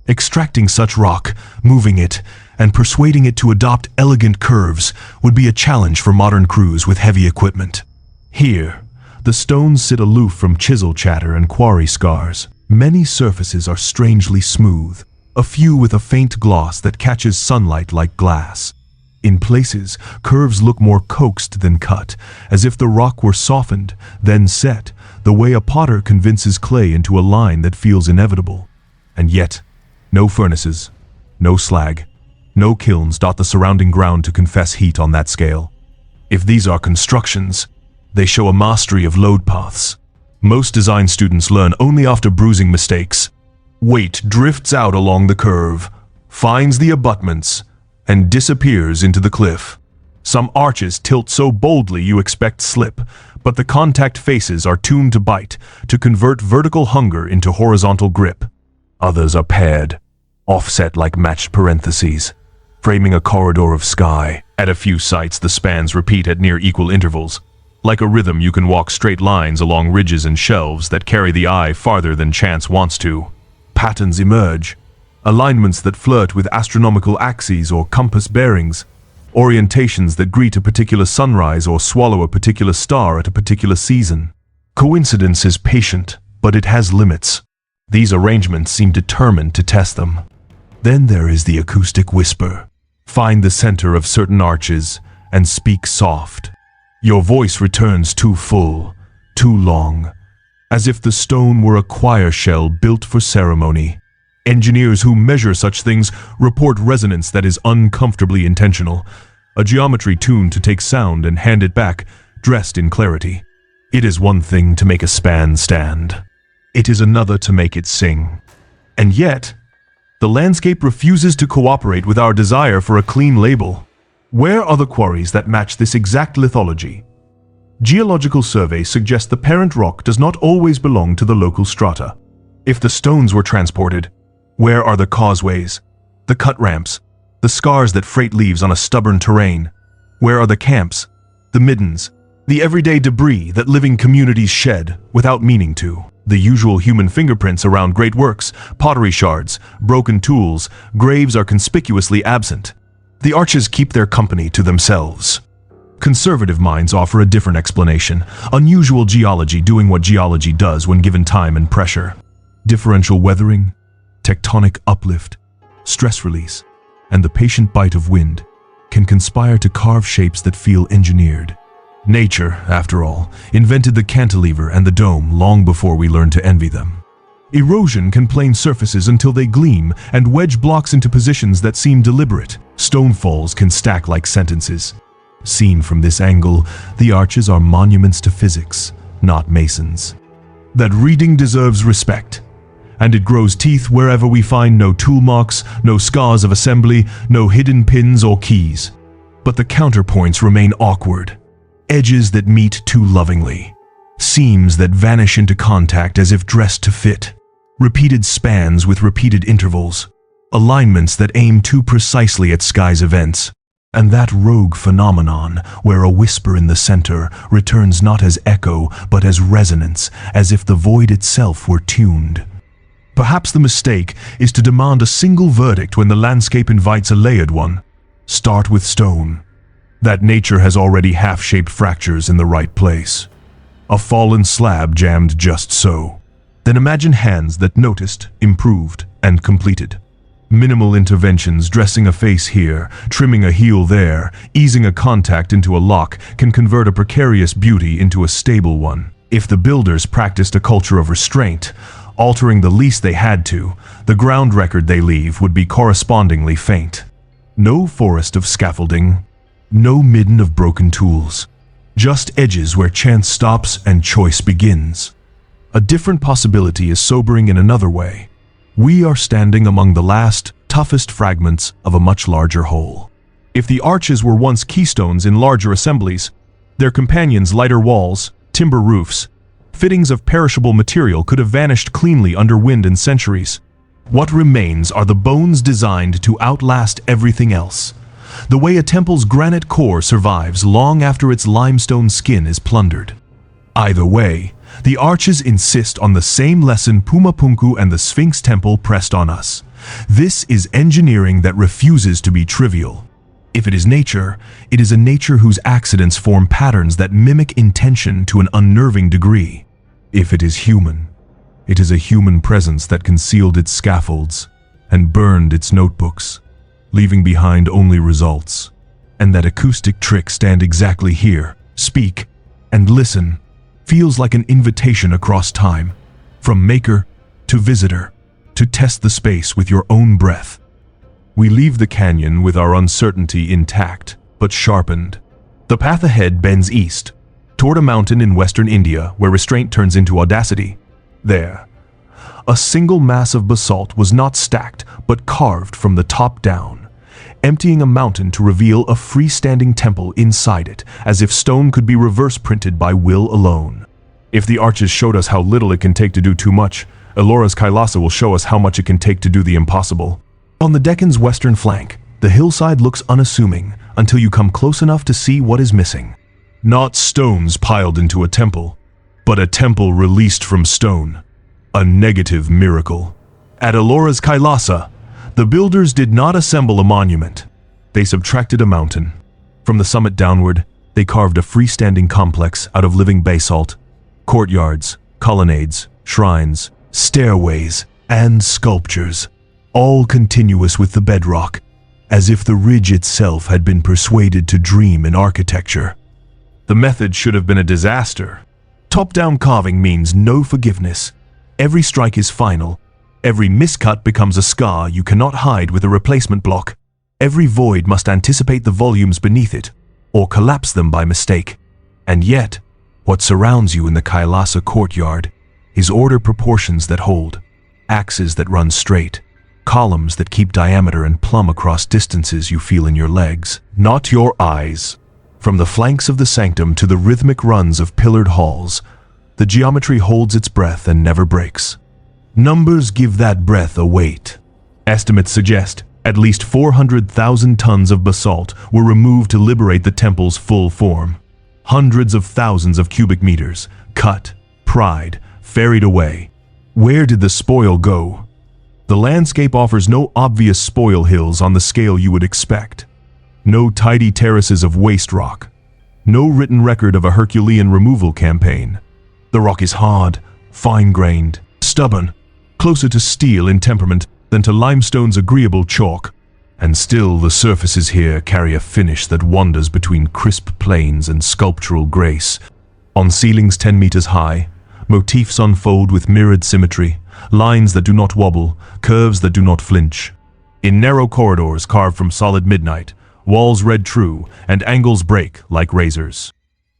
Extracting such rock, moving it, and persuading it to adopt elegant curves would be a challenge for modern crews with heavy equipment. Here, the stones sit aloof from chisel chatter and quarry scars. Many surfaces are strangely smooth, a few with a faint gloss that catches sunlight like glass. In places, curves look more coaxed than cut, as if the rock were softened, then set, the way a potter convinces clay into a line that feels inevitable. And yet, no furnaces, no slag, no kilns dot the surrounding ground to confess heat on that scale. If these are constructions, they show a mastery of load paths. Most design students learn only after bruising mistakes. Weight drifts out along the curve, finds the abutments, and disappears into the cliff. Some arches tilt so boldly you expect slip, but the contact faces are tuned to bite, to convert vertical hunger into horizontal grip. Others are paired, offset like matched parentheses, framing a corridor of sky. At a few sites, the spans repeat at near equal intervals. Like a rhythm, you can walk straight lines along ridges and shelves that carry the eye farther than chance wants to. Patterns emerge, alignments that flirt with astronomical axes or compass bearings, orientations that greet a particular sunrise or swallow a particular star at a particular season. Coincidence is patient, but it has limits. These arrangements seem determined to test them. Then there is the acoustic whisper. Find the center of certain arches and speak soft. Your voice returns too full, too long, as if the stone were a choir shell built for ceremony. Engineers who measure such things report resonance that is uncomfortably intentional, a geometry tuned to take sound and hand it back, dressed in clarity. It is one thing to make a span stand. It is another to make it sing. And yet, the landscape refuses to cooperate with our desire for a clean label. Where are the quarries that match this exact lithology? Geological surveys suggest the parent rock does not always belong to the local strata. If the stones were transported, where are the causeways, the cut ramps, the scars that freight leaves on a stubborn terrain? Where are the camps, the middens, the everyday debris that living communities shed without meaning to? The usual human fingerprints around great works, pottery shards, broken tools, graves are conspicuously absent. The arches keep their company to themselves. Conservative minds offer a different explanation. Unusual geology doing what geology does when given time and pressure. Differential weathering, tectonic uplift, stress release, and the patient bite of wind can conspire to carve shapes that feel engineered. Nature, after all, invented the cantilever and the dome long before we learned to envy them. Erosion can plane surfaces until they gleam and wedge blocks into positions that seem deliberate. Stone falls can stack like sentences. Seen from this angle, the arches are monuments to physics, not masons. That reading deserves respect, and it grows teeth wherever we find no tool marks, no scars of assembly, no hidden pins or keys. But the counterpoints remain awkward. Edges that meet too lovingly. Seams that vanish into contact as if dressed to fit. Repeated spans with repeated intervals. Alignments that aim too precisely at sky's events. And that rogue phenomenon, where a whisper in the center returns not as echo, but as resonance, as if the void itself were tuned. Perhaps the mistake is to demand a single verdict when the landscape invites a layered one. Start with stone. That nature has already half-shaped fractures in the right place. A fallen slab jammed just so. Then imagine hands that noticed, improved, and completed. Minimal interventions, dressing a face here, trimming a heel there, easing a contact into a lock can convert a precarious beauty into a stable one. If the builders practiced a culture of restraint, altering the least they had to, the ground record they leave would be correspondingly faint. No forest of scaffolding, no midden of broken tools. Just edges where chance stops and choice begins. A different possibility is sobering in another way. We are standing among the last, toughest fragments of a much larger whole. If the arches were once keystones in larger assemblies, their companions, lighter walls, timber roofs, fittings of perishable material could have vanished cleanly under wind and centuries. What remains are the bones designed to outlast everything else. The way a temple's granite core survives long after its limestone skin is plundered. Either way, the arches insist on the same lesson Pumapunku and the Sphinx Temple pressed on us. This is engineering that refuses to be trivial. If it is nature, it is a nature whose accidents form patterns that mimic intention to an unnerving degree. If it is human, it is a human presence that concealed its scaffolds and burned its notebooks, leaving behind only results. And that acoustic trick, stand exactly here, speak, and listen, feels like an invitation across time, from maker to visitor, to test the space with your own breath. We leave the canyon with our uncertainty intact, but sharpened. The path ahead bends east, toward a mountain in western India where restraint turns into audacity. There, a single mass of basalt was not stacked, but carved from the top down, emptying a mountain to reveal a freestanding temple inside it, as if stone could be reverse-printed by will alone. If the arches showed us how little it can take to do too much, Ellora's Kailasa will show us how much it can take to do the impossible. On the Deccan's western flank, the hillside looks unassuming until you come close enough to see what is missing. Not stones piled into a temple, but a temple released from stone. A negative miracle. At Ellora's Kailasa, the builders did not assemble a monument. They subtracted a mountain. From the summit downward, they carved a freestanding complex out of living basalt. Courtyards, colonnades, shrines, stairways, and sculptures, all continuous with the bedrock, as if the ridge itself had been persuaded to dream in architecture. The method should have been a disaster. Top-down carving means no forgiveness. Every strike is final. Every miscut becomes a scar you cannot hide with a replacement block. Every void must anticipate the volumes beneath it, or collapse them by mistake. And yet, what surrounds you in the Kailasa courtyard is order proportions that hold, axes that run straight, columns that keep diameter and plumb across distances you feel in your legs, not your eyes. From the flanks of the sanctum to the rhythmic runs of pillared halls, the geometry holds its breath and never breaks. Numbers give that breath a weight. Estimates suggest At least 400,000 tons of basalt were removed to liberate the temple's full form. Hundreds of thousands of cubic meters, cut, pried, ferried away. Where did the spoil go? The landscape offers no obvious spoil hills on the scale you would expect. No tidy terraces of waste rock. No written record of a Herculean removal campaign. The rock is hard, fine-grained, stubborn, closer to steel in temperament than to limestone's agreeable chalk. And still the surfaces here carry a finish that wanders between crisp planes and sculptural grace. On ceilings 10 meters high, motifs unfold with mirrored symmetry, lines that do not wobble, curves that do not flinch. In narrow corridors carved from solid midnight, walls read true, and angles break like razors.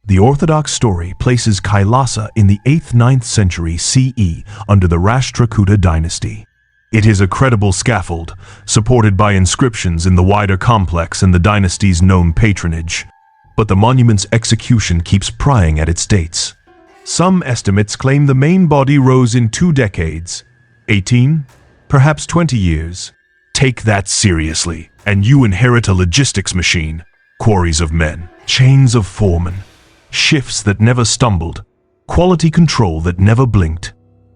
The Orthodox story places Kailasa in the 8th-9th century CE under the Rashtrakuta dynasty. It is a credible scaffold, supported by inscriptions in the wider complex and the dynasty's known patronage. But the monument's execution keeps prying at its dates. Some estimates claim the main body rose in 2 decades, 18, perhaps 20 years. Take that seriously, and you inherit a logistics machine, quarries of men, chains of foremen, shifts that never stumbled, quality control that never blinked.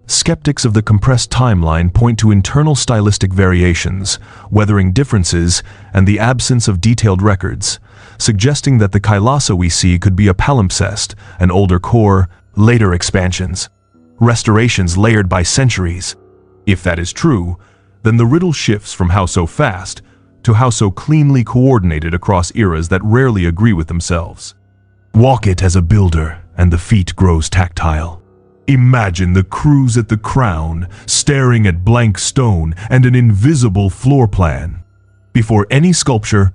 Skeptics of the compressed timeline point to internal stylistic variations, weathering differences, and the absence of detailed records, suggesting that the Kailasa we see could be a palimpsest, an older core, later expansions, restorations layered by centuries. If that is true, then the riddle shifts from how so fast to how so cleanly coordinated across eras that rarely agree with themselves. Walk it as a builder, and the feat grows tactile. Imagine the crews at the crown, staring at blank stone and an invisible floor plan. Before any sculpture,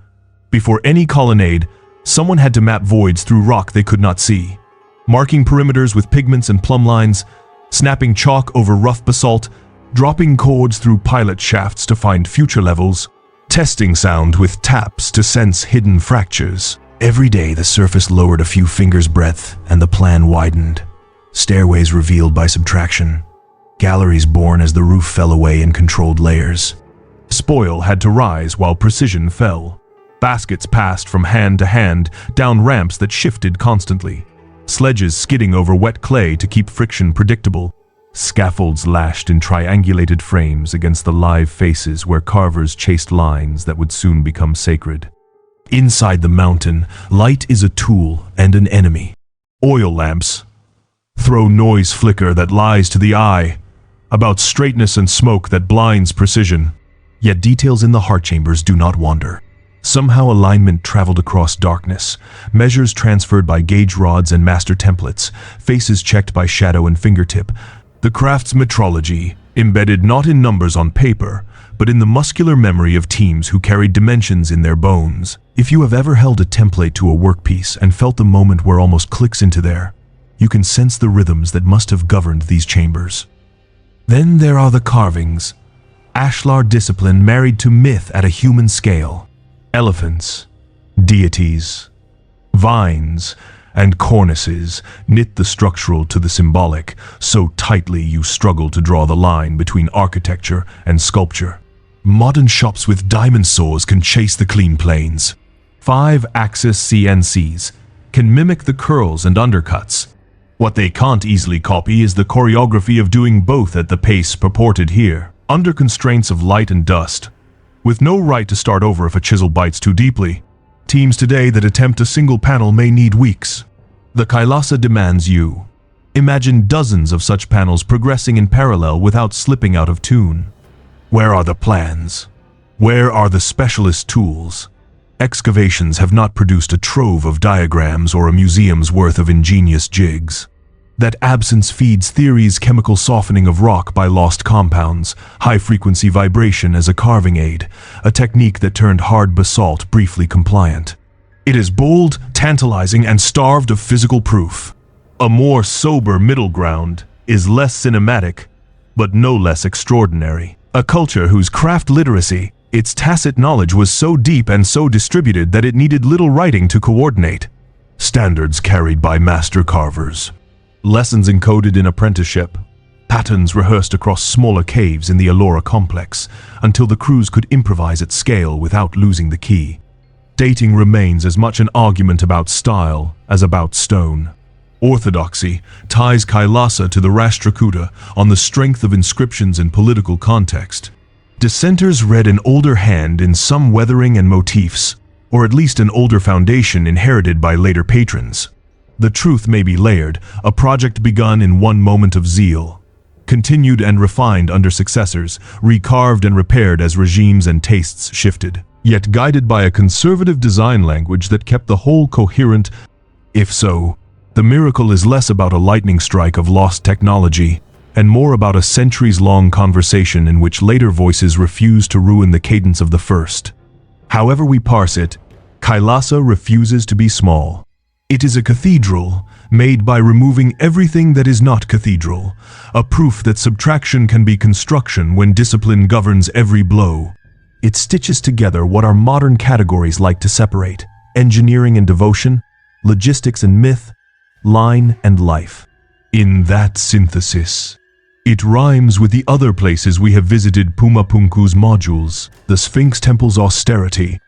before any colonnade, someone had to map voids through rock they could not see, marking perimeters with pigments and plumb lines, snapping chalk over rough basalt, dropping chords through pilot shafts to find future levels, testing sound with taps to sense hidden fractures. Every day the surface lowered a few fingers' breadth and the plan widened. Stairways revealed by subtraction. Galleries born as the roof fell away in controlled layers. Spoil had to rise while precision fell. Baskets passed from hand to hand down ramps that shifted constantly. Sledges skidding over wet clay to keep friction predictable. Scaffolds lashed in triangulated frames against the live faces where carvers chased lines that would soon become sacred. Inside the mountain, light is a tool and an enemy. Oil lamps throw noise flicker that lies to the eye, about straightness and smoke that blinds precision. Yet details in the heart chambers do not wander. Somehow alignment traveled across darkness, measures transferred by gauge rods and master templates, faces checked by shadow and fingertip. The craft's metrology, embedded not in numbers on paper, but in the muscular memory of teams who carried dimensions in their bones. If you have ever held a template to a workpiece and felt the moment where almost clicks into there, you can sense the rhythms that must have governed these chambers. Then there are the carvings, ashlar discipline married to myth at a human scale. Elephants, deities, vines, and cornices knit the structural to the symbolic so tightly you struggle to draw the line between architecture and sculpture. Modern shops with diamond saws can chase the clean planes. 5-axis CNCs can mimic the curls and undercuts. What they can't easily copy is the choreography of doing both at the pace purported here, under constraints of light and dust. With no right to start over if a chisel bites too deeply, teams today that attempt a single panel may need weeks. The Kailasa demands you. Imagine dozens of such panels progressing in parallel without slipping out of tune. Where are the plans? Where are the specialist tools? Excavations have not produced a trove of diagrams or a museum's worth of ingenious jigs. That absence feeds theories chemical softening of rock by lost compounds, high-frequency vibration as a carving aid, a technique that turned hard basalt briefly compliant. It is bold, tantalizing, and starved of physical proof. A more sober middle ground is less cinematic, but no less extraordinary. A culture whose craft literacy, its tacit knowledge was so deep and so distributed that it needed little writing to coordinate. Standards carried by master carvers. Lessons encoded in apprenticeship. patterns rehearsed across smaller caves in the Ellora complex, until the crews could improvise at scale without losing the key. Dating remains as much an argument about style as about stone. Orthodoxy ties Kailasa to the Rashtrakuta on the strength of inscriptions and political context. Dissenters read an older hand in some weathering and motifs, or at least an older foundation inherited by later patrons. The truth may be layered, a project begun in one moment of zeal, continued and refined under successors, recarved and repaired as regimes and tastes shifted, yet guided by a conservative design language that kept the whole coherent. If so, the miracle is less about a lightning strike of lost technology, and more about a centuries-long conversation in which later voices refuse to ruin the cadence of the first. However we parse it, Kailasa refuses to be small. It is a cathedral, made by removing everything that is not cathedral, a proof that subtraction can be construction when discipline governs every blow. It stitches together what our modern categories like to separate: engineering and devotion, logistics and myth, line and life. In that synthesis, it rhymes with the other places we have visited: Pumapunku's modules, the Sphinx Temple's austerity,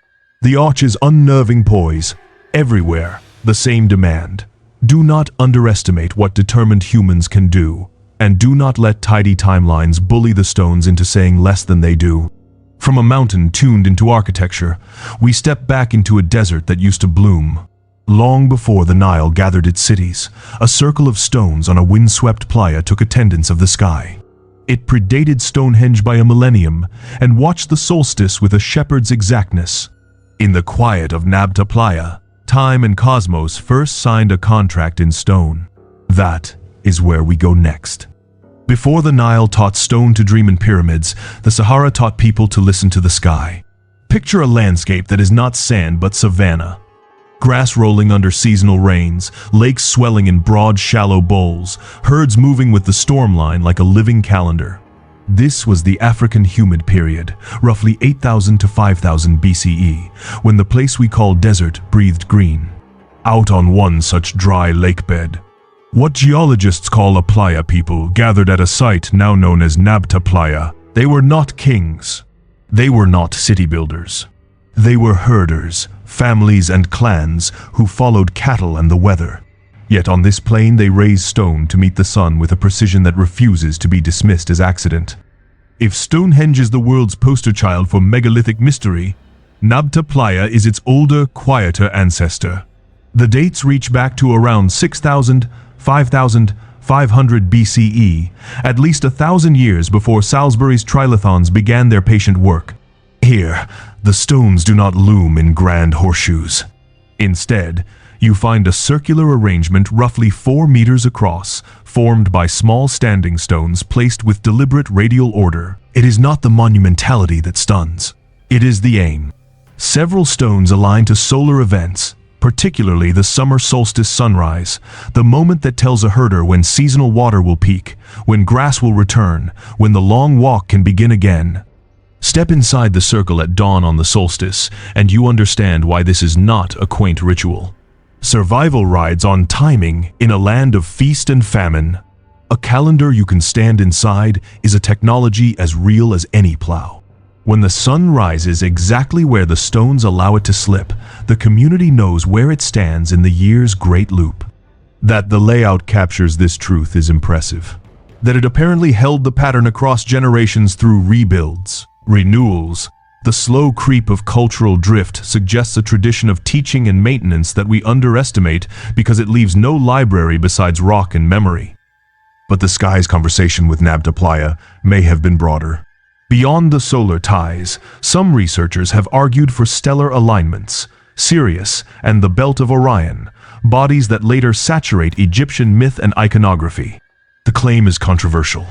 the arch's unnerving poise. Everywhere, the same demand: do not underestimate what determined humans can do, and do not let tidy timelines bully the stones into saying less than they do. From a mountain tuned into architecture, we step back into a desert that used to bloom. Long before the Nile gathered its cities, a circle of stones on a windswept playa took attendance of the sky. It predated Stonehenge by a millennium and watched the solstice with a shepherd's exactness. In the quiet of Nabta Playa, time and cosmos first signed a contract in stone. That is where we go next. Before the Nile taught stone to dream in pyramids, the Sahara taught people to listen to the sky. Picture a landscape that is not sand but savanna. Grass rolling under seasonal rains, lakes swelling in broad, shallow bowls, herds moving with the storm line like a living calendar. This was the African humid period, roughly 8,000 to 5,000 BCE, when the place we call desert breathed green. Out on one such dry lake bed, what geologists call a playa people gathered at a site now known as Nabta Playa. They were not kings. They were not city builders. They were herders, families and clans who followed cattle and the weather. Yet on this plain they raise stone to meet the sun with a precision that refuses to be dismissed as accident. If Stonehenge is the world's poster child for megalithic mystery, Nabta Playa is its older, quieter ancestor. The dates reach back to around 6,000, 5,500 BCE, at least 1,000 years before Salisbury's trilithons began their patient work. Here, the stones do not loom in grand horseshoes. Instead, you find a circular arrangement roughly 4 meters across, formed by small standing stones placed with deliberate radial order. It is not the monumentality that stuns. It is the aim. Several stones align to solar events, particularly the summer solstice sunrise, the moment that tells a herder when seasonal water will peak, when grass will return, when the long walk can begin again. Step inside the circle at dawn on the solstice, and you understand why this is not a quaint ritual. Survival rides on timing in a land of feast and famine. A calendar you can stand inside is a technology as real as any plow. When the sun rises exactly where the stones allow it to slip, the community knows where it stands in the year's great loop. That the layout captures this truth is impressive. That it apparently held the pattern across generations through rebuilds, renewals, the slow creep of cultural drift suggests a tradition of teaching and maintenance that we underestimate because it leaves no library besides rock and memory. But the sky's conversation with Nabta Playa may have been broader. Beyond the solar ties, some researchers have argued for stellar alignments, Sirius and the Belt of Orion, bodies that later saturate Egyptian myth and iconography. The claim is controversial.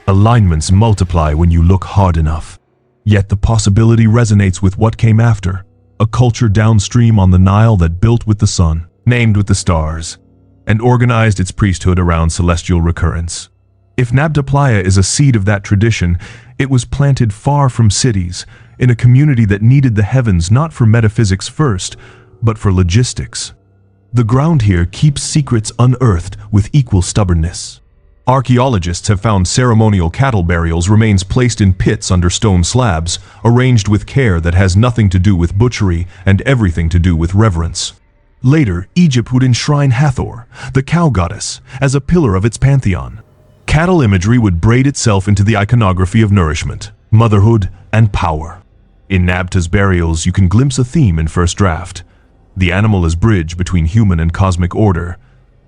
Alignments multiply when you look hard enough. Yet the possibility resonates with what came after, a culture downstream on the Nile that built with the sun, named with the stars, and organized its priesthood around celestial recurrence. If Nabta Playa is a seed of that tradition, it was planted far from cities, in a community that needed the heavens not for metaphysics first, but for logistics. The ground here keeps secrets unearthed with equal stubbornness. Archaeologists have found ceremonial cattle burials remains placed in pits under stone slabs, arranged with care that has nothing to do with butchery and everything to do with reverence. Later, Egypt would enshrine Hathor, the cow goddess, as a pillar of its pantheon. Cattle imagery would braid itself into the iconography of nourishment, motherhood, and power. In Nabta's burials, you can glimpse a theme in First Draft. The animal as bridge between human and cosmic order,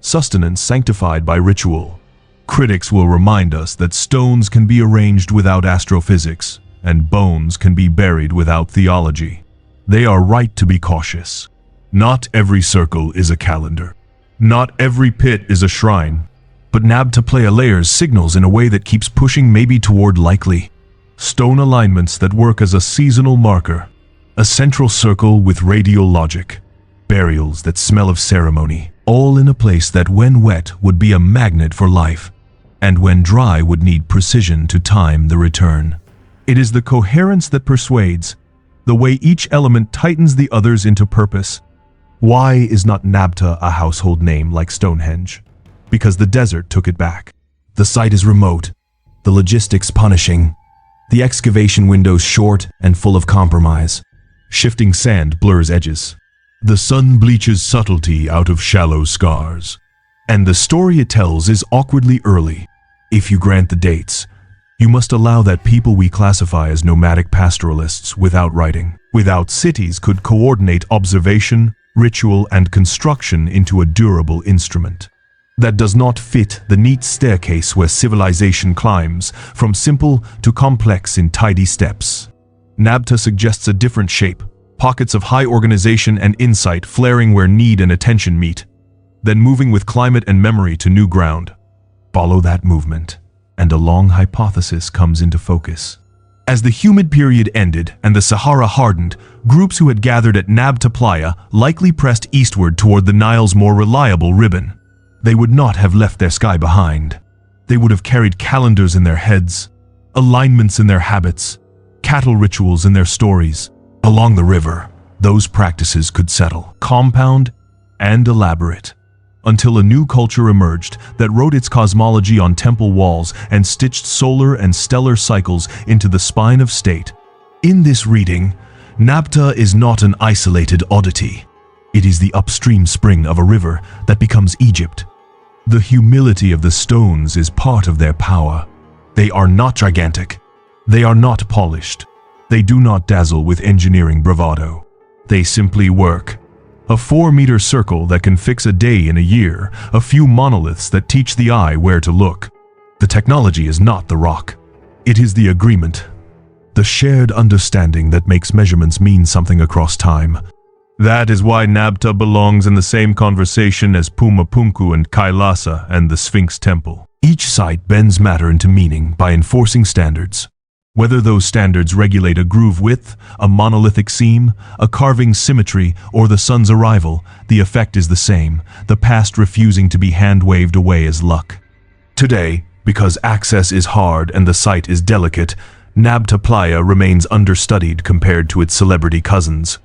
sustenance sanctified by ritual. Critics will remind us that stones can be arranged without astrophysics, and bones can be buried without theology. They are right to be cautious. Not every circle is a calendar. Not every pit is a shrine. But Nabta Playa layers signals in a way that keeps pushing maybe toward likely. Stone alignments that work as a seasonal marker. A central circle with radial logic. Burials that smell of ceremony. All in a place that when wet would be a magnet for life. And when dry would need precision to time the return. It is the coherence that persuades. The way each element tightens the others into purpose. Why is not Nabta a household name like Stonehenge? Because the desert took it back. The site is remote, the logistics punishing, the excavation windows short and full of compromise. Shifting sand blurs edges. The sun bleaches subtlety out of shallow scars. And the story it tells is awkwardly early. If you grant the dates, you must allow that people we classify as nomadic pastoralists without writing, without cities could coordinate observation, ritual, and construction into a durable instrument. That does not fit the neat staircase where civilization climbs, from simple to complex in tidy steps. Nabta suggests a different shape, pockets of high organization and insight flaring where need and attention meet, then moving with climate and memory to new ground. Follow that movement, and a long hypothesis comes into focus. As the humid period ended and the Sahara hardened, groups who had gathered at Nabta Playa likely pressed eastward toward the Nile's more reliable ribbon. They would not have left their sky behind. They would have carried calendars in their heads, alignments in their habits, cattle rituals in their stories. Along the river, those practices could settle, compound and elaborate, until a new culture emerged that wrote its cosmology on temple walls and stitched solar and stellar cycles into the spine of state. In this reading, Nabta is not an isolated oddity. It is the upstream spring of a river that becomes Egypt. The humility of the stones is part of their power. They are not gigantic. They are not polished. They do not dazzle with engineering bravado. They simply work. A 4-meter circle that can fix a day in a year, a few monoliths that teach the eye where to look. The technology is not the rock. It is the agreement. The shared understanding that makes measurements mean something across time. That is why Nabta belongs in the same conversation as Pumapunku and Kailasa and the Sphinx Temple. Each site bends matter into meaning by enforcing standards. Whether those standards regulate a groove width, a monolithic seam, a carving's symmetry, or the sun's arrival, the effect is the same, the past refusing to be hand-waved away as luck. Today, because access is hard and the site is delicate, Nabta Playa remains understudied compared to its celebrity cousins.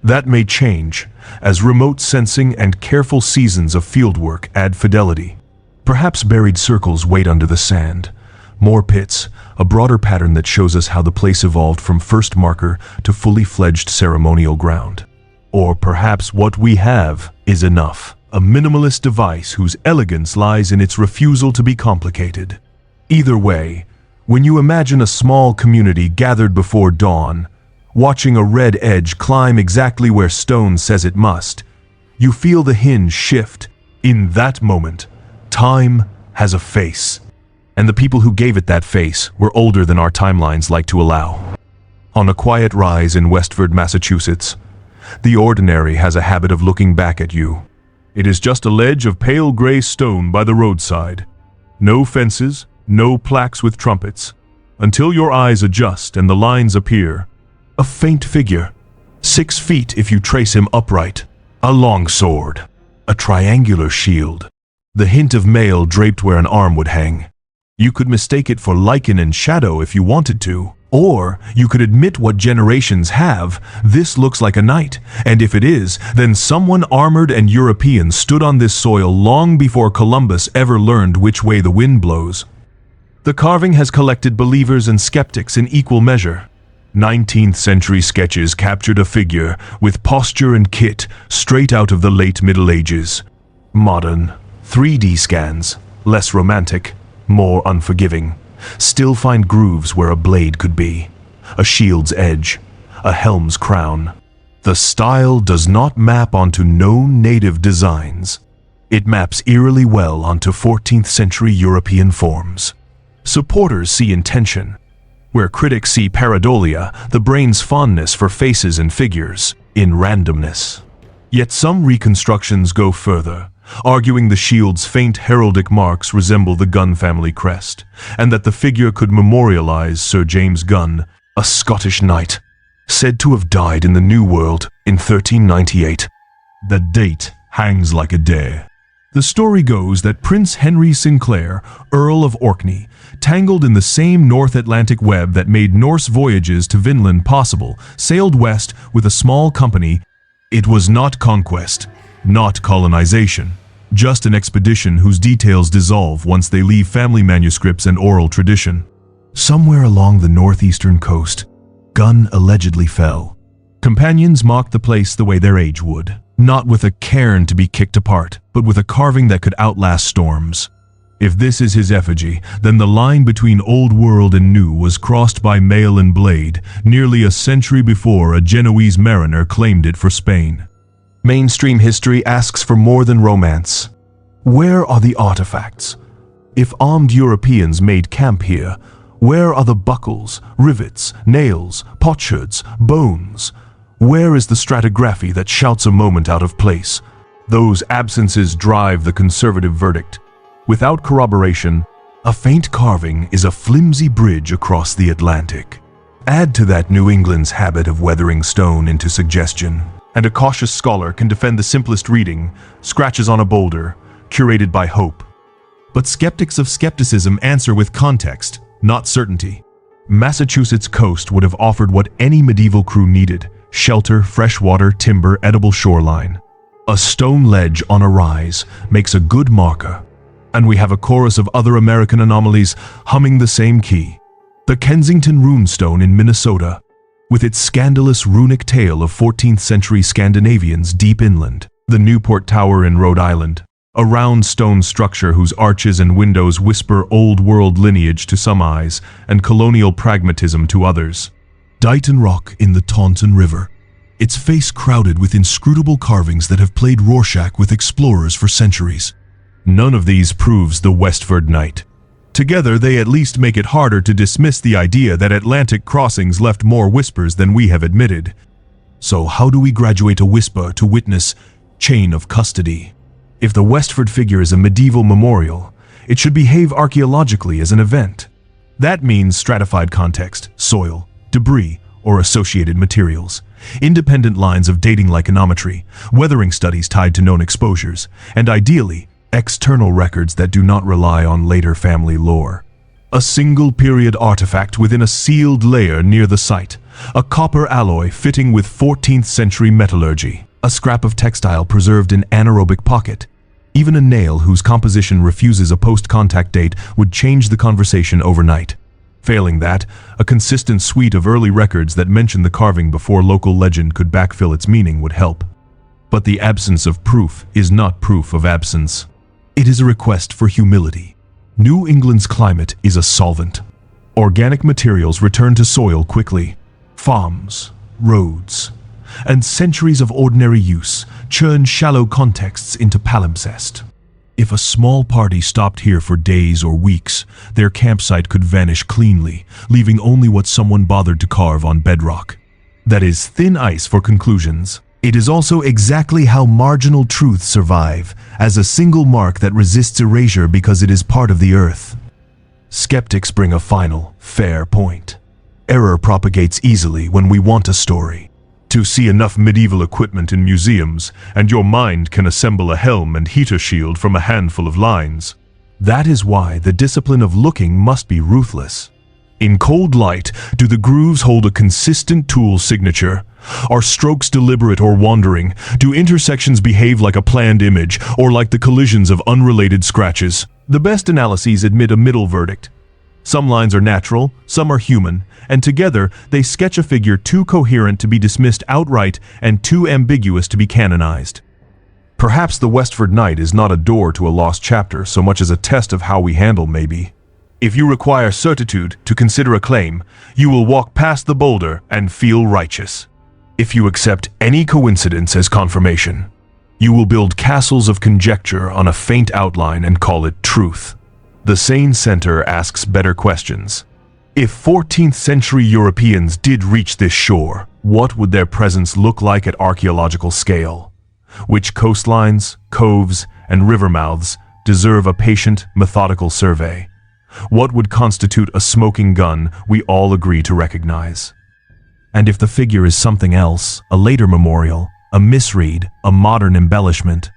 That may change, as remote sensing and careful seasons of fieldwork add fidelity. Perhaps buried circles wait under the sand. More pits, a broader pattern that shows us how the place evolved from first marker to fully fledged ceremonial ground. Or perhaps what we have is enough, a minimalist device whose elegance lies in its refusal to be complicated. Either way, when you imagine a small community gathered before dawn, watching a red edge climb exactly where stone says it must, you feel the hinge shift. In that moment, time has a face. And the people who gave it that face were older than our timelines like to allow. On a quiet rise in Westford, Massachusetts, the ordinary has a habit of looking back at you. It is just a ledge of pale gray stone by the roadside. No fences, no plaques with trumpets. Until your eyes adjust and the lines appear. A faint figure, 6 feet if you trace him upright. A long sword, a triangular shield. The hint of mail draped where an arm would hang. You could mistake it for lichen and shadow if you wanted to. Or you could admit what generations have, this looks like a knight, and if it is, then someone armored and European stood on this soil long before Columbus ever learned which way the wind blows. The carving has collected believers and skeptics in equal measure. 19th century sketches captured a figure with posture and kit straight out of the late Middle Ages. Modern 3D scans, less romantic, more unforgiving, still find grooves where a blade could be, a shield's edge, a helm's crown. The style does not map onto known native designs. It maps eerily well onto 14th century European forms. Supporters see intention, where critics see pareidolia, the brain's fondness for faces and figures, in randomness. Yet some reconstructions go further, arguing the shield's faint heraldic marks resemble the Gun family crest, and that the figure could memorialize Sir James Gun, a Scottish knight, said to have died in the New World in 1398. The date hangs like a dare. The story goes that Prince Henry Sinclair, Earl of Orkney, tangled in the same North Atlantic web that made Norse voyages to Vinland possible, sailed west with a small company. It was not conquest, not colonization, just an expedition whose details dissolve once they leave family manuscripts and oral tradition. Somewhere along the northeastern coast, Gun allegedly fell. Companions mocked the place the way their age would, not with a cairn to be kicked apart, but with a carving that could outlast storms. If this is his effigy, then the line between old world and new was crossed by mail and blade nearly a century before a Genoese mariner claimed it for Spain. Mainstream history asks for more than romance. Where are the artifacts? If armed Europeans made camp here, where are the buckles, rivets, nails, potsherds, bones? Where is the stratigraphy that shouts a moment out of place? Those absences drive the conservative verdict. Without corroboration, a faint carving is a flimsy bridge across the Atlantic. Add to that New England's habit of weathering stone into suggestion, and a cautious scholar can defend the simplest reading, scratches on a boulder, curated by hope. But skeptics of skepticism answer with context, not certainty. Massachusetts coast would have offered what any medieval crew needed: shelter, fresh water, timber, edible shoreline. A stone ledge on a rise makes a good marker, and we have a chorus of other American anomalies humming the same key. The Kensington runestone in Minnesota, with its scandalous runic tale of 14th century Scandinavians deep inland. The Newport Tower in Rhode Island, a round stone structure whose arches and windows whisper old world lineage to some eyes and colonial pragmatism to others. Dighton Rock in the Taunton River, its face crowded with inscrutable carvings that have played Rorschach with explorers for centuries. None of these proves the Westford Knight. Together, they at least make it harder to dismiss the idea that Atlantic crossings left more whispers than we have admitted. So how do we graduate a whisper to witness chain of custody? If the Westford figure is a medieval memorial, it should behave archaeologically as an event. That means stratified context, soil, debris, or associated materials, independent lines of dating like ikonometry, weathering studies tied to known exposures, and ideally, external records that do not rely on later family lore. A single period artifact within a sealed layer near the site, a copper alloy fitting with 14th century metallurgy, a scrap of textile preserved in anaerobic pocket. Even a nail whose composition refuses a post-contact date would change the conversation overnight. Failing that, a consistent suite of early records that mention the carving before local legend could backfill its meaning would help. But the absence of proof is not proof of absence. It is a request for humility. New England's climate is a solvent. Organic materials return to soil quickly. Farms, roads, and centuries of ordinary use churn shallow contexts into palimpsest. If a small party stopped here for days or weeks, their campsite could vanish cleanly, leaving only what someone bothered to carve on bedrock. That is thin ice for conclusions. It is also exactly how marginal truths survive, as a single mark that resists erasure because it is part of the earth. Skeptics bring a final, fair point. Error propagates easily when we want a story. To see enough medieval equipment in museums, and your mind can assemble a helm and heater shield from a handful of lines. That is why the discipline of looking must be ruthless. In cold light, do the grooves hold a consistent tool signature? Are strokes deliberate or wandering? Do intersections behave like a planned image, or like the collisions of unrelated scratches? The best analyses admit a middle verdict. Some lines are natural, some are human, and together they sketch a figure too coherent to be dismissed outright and too ambiguous to be canonized. Perhaps the Westford Night is not a door to a lost chapter so much as a test of how we handle maybe. If you require certitude to consider a claim, you will walk past the boulder and feel righteous. If you accept any coincidence as confirmation, you will build castles of conjecture on a faint outline and call it truth. The sane center asks better questions. If 14th century Europeans did reach this shore, what would their presence look like at archaeological scale? Which coastlines, coves, and river mouths deserve a patient, methodical survey? What would constitute a smoking gun we all agree to recognize? And if the figure is something else, a later memorial, a misread, a modern embellishment,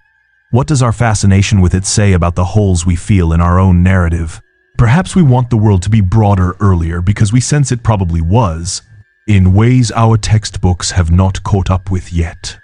what does our fascination with it say about the holes we feel in our own narrative? Perhaps we want the world to be broader earlier because we sense it probably was, in ways our textbooks have not caught up with yet.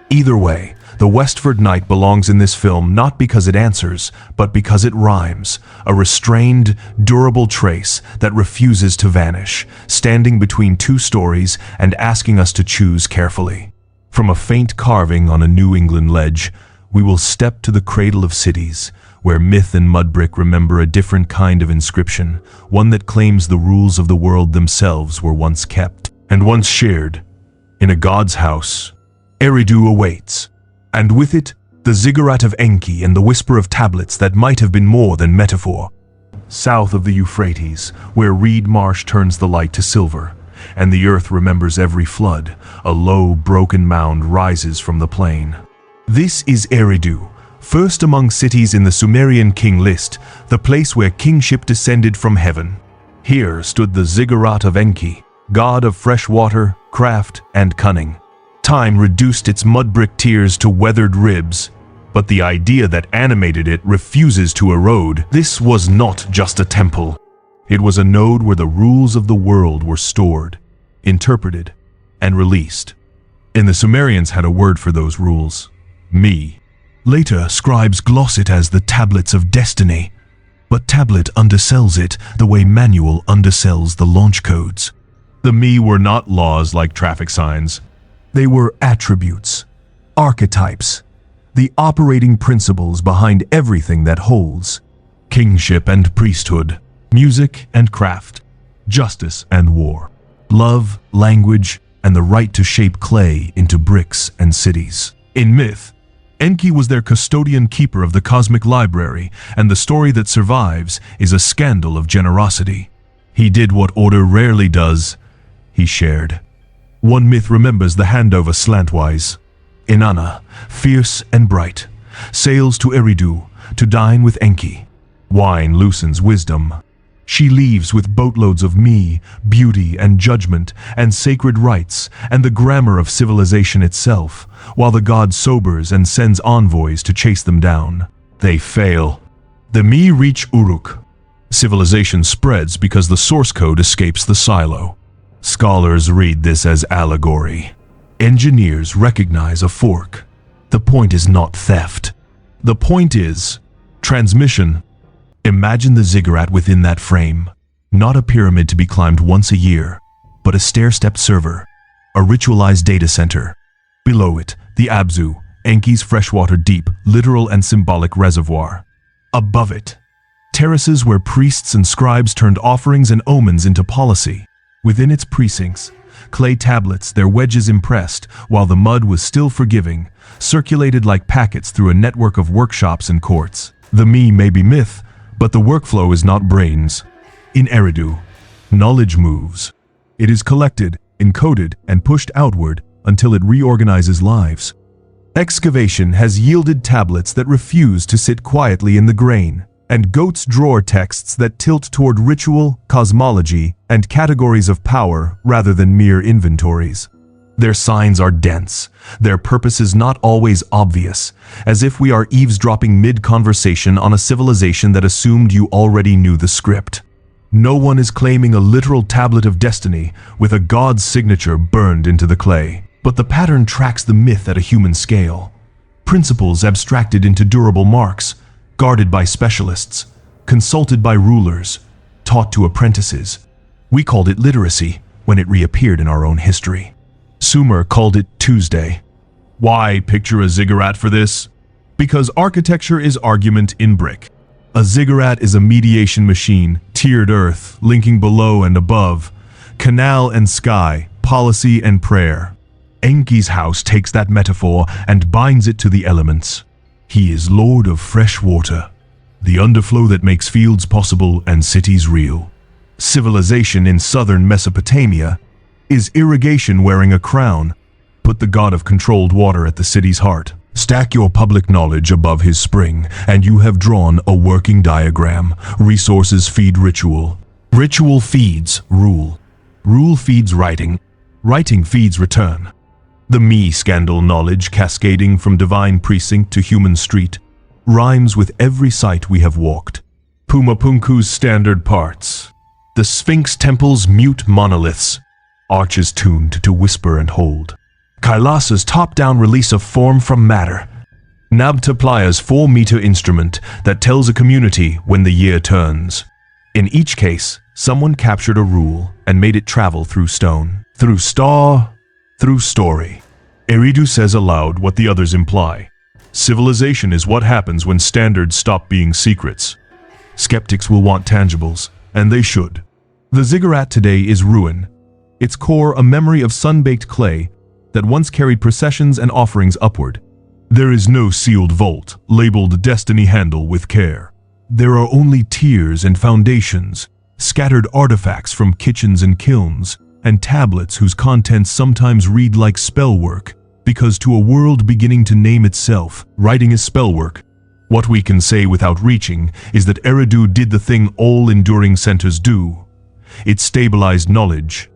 Either way, the Westford Night belongs in this film not because it answers, but because it rhymes, a restrained, durable trace that refuses to vanish, standing between two stories and asking us to choose carefully. From a faint carving on a New England ledge, we will step to the cradle of cities, where myth and mudbrick remember a different kind of inscription, one that claims the rules of the world themselves were once kept and once shared. In a god's house, Eridu awaits, and with it, the ziggurat of Enki and the whisper of tablets that might have been more than metaphor. South of the Euphrates, where reed marsh turns the light to silver, and the earth remembers every flood, a low, broken mound rises from the plain. This is Eridu, first among cities in the Sumerian king list, the place where kingship descended from heaven. Here stood the ziggurat of Enki, god of fresh water, craft, and cunning. Time reduced its mud-brick tiers to weathered ribs, but the idea that animated it refuses to erode. This was not just a temple. It was a node where the rules of the world were stored, interpreted, and released. And the Sumerians had a word for those rules: me. Later, scribes gloss it as the tablets of destiny, but tablet undersells it the way manual undersells the launch codes. The me were not laws like traffic signs. They were attributes, archetypes, the operating principles behind everything that holds: kingship and priesthood, music and craft, justice and war, love, language, and the right to shape clay into bricks and cities. In myth, Enki was their custodian keeper of the cosmic library, and the story that survives is a scandal of generosity. He did what order rarely does: he shared. One myth remembers the handover slantwise. Inanna, fierce and bright, sails to Eridu to dine with Enki. Wine loosens wisdom. She leaves with boatloads of me, beauty and judgment and sacred rites and the grammar of civilization itself, while the god sobers and sends envoys to chase them down. They fail. The me reach Uruk. Civilization spreads because the source code escapes the silo. Scholars read this as allegory. Engineers recognize a fork. The point is not theft. The point is transmission. Imagine the ziggurat within that frame. Not a pyramid to be climbed once a year, but a stair-stepped server, a ritualized data center. Below it, the Abzu, Enki's freshwater deep, literal and symbolic reservoir. Above it, terraces where priests and scribes turned offerings and omens into policy. Within its precincts, clay tablets, their wedges impressed, while the mud was still forgiving, circulated like packets through a network of workshops and courts. The me may be myth, but the workflow is not brains. In Eridu, knowledge moves. It is collected, encoded, and pushed outward until it reorganizes lives. Excavation has yielded tablets that refuse to sit quietly in the grain, and goat's drawer texts that tilt toward ritual, cosmology, and categories of power rather than mere inventories. Their signs are dense, their purpose is not always obvious, as if we are eavesdropping mid-conversation on a civilization that assumed you already knew the script. No one is claiming a literal tablet of destiny with a god's signature burned into the clay, but the pattern tracks the myth at a human scale. Principles abstracted into durable marks, guarded by specialists, consulted by rulers, taught to apprentices. We called it literacy when it reappeared in our own history. Sumer called it Tuesday. Why picture a ziggurat for this? Because architecture is argument in brick. A ziggurat is a mediation machine, tiered earth, linking below and above, canal and sky, policy and prayer. Enki's house takes that metaphor and binds it to the elements. He is lord of fresh water, the underflow that makes fields possible and cities real. Civilization in southern Mesopotamia is irrigation wearing a crown. Put the god of controlled water at the city's heart. Stack your public knowledge above his spring, and you have drawn a working diagram. Resources feed ritual. Ritual feeds rule. Rule feeds writing. Writing feeds return. The me scandal knowledge cascading from divine precinct to human street rhymes with every site we have walked. Pumapunku's standard parts. The Sphinx Temple's mute monoliths. Arches tuned to whisper and hold. Kailasa's top-down release of form from matter. Nabta Playa's 4-meter instrument that tells a community when the year turns. In each case, someone captured a rule and made it travel through stone, through star, through story. Eridu says aloud what the others imply. Civilization is what happens when standards stop being secrets. Skeptics will want tangibles, and they should. The ziggurat today is ruin. Its core a memory of sun-baked clay that once carried processions and offerings upward. There is no sealed vault, labeled destiny handle with care. There are only tiers and foundations, scattered artifacts from kitchens and kilns, and tablets whose contents sometimes read like spellwork, because to a world beginning to name itself, writing is spellwork. What we can say without reaching is that Eridu did the thing all enduring centers do. It stabilized knowledge.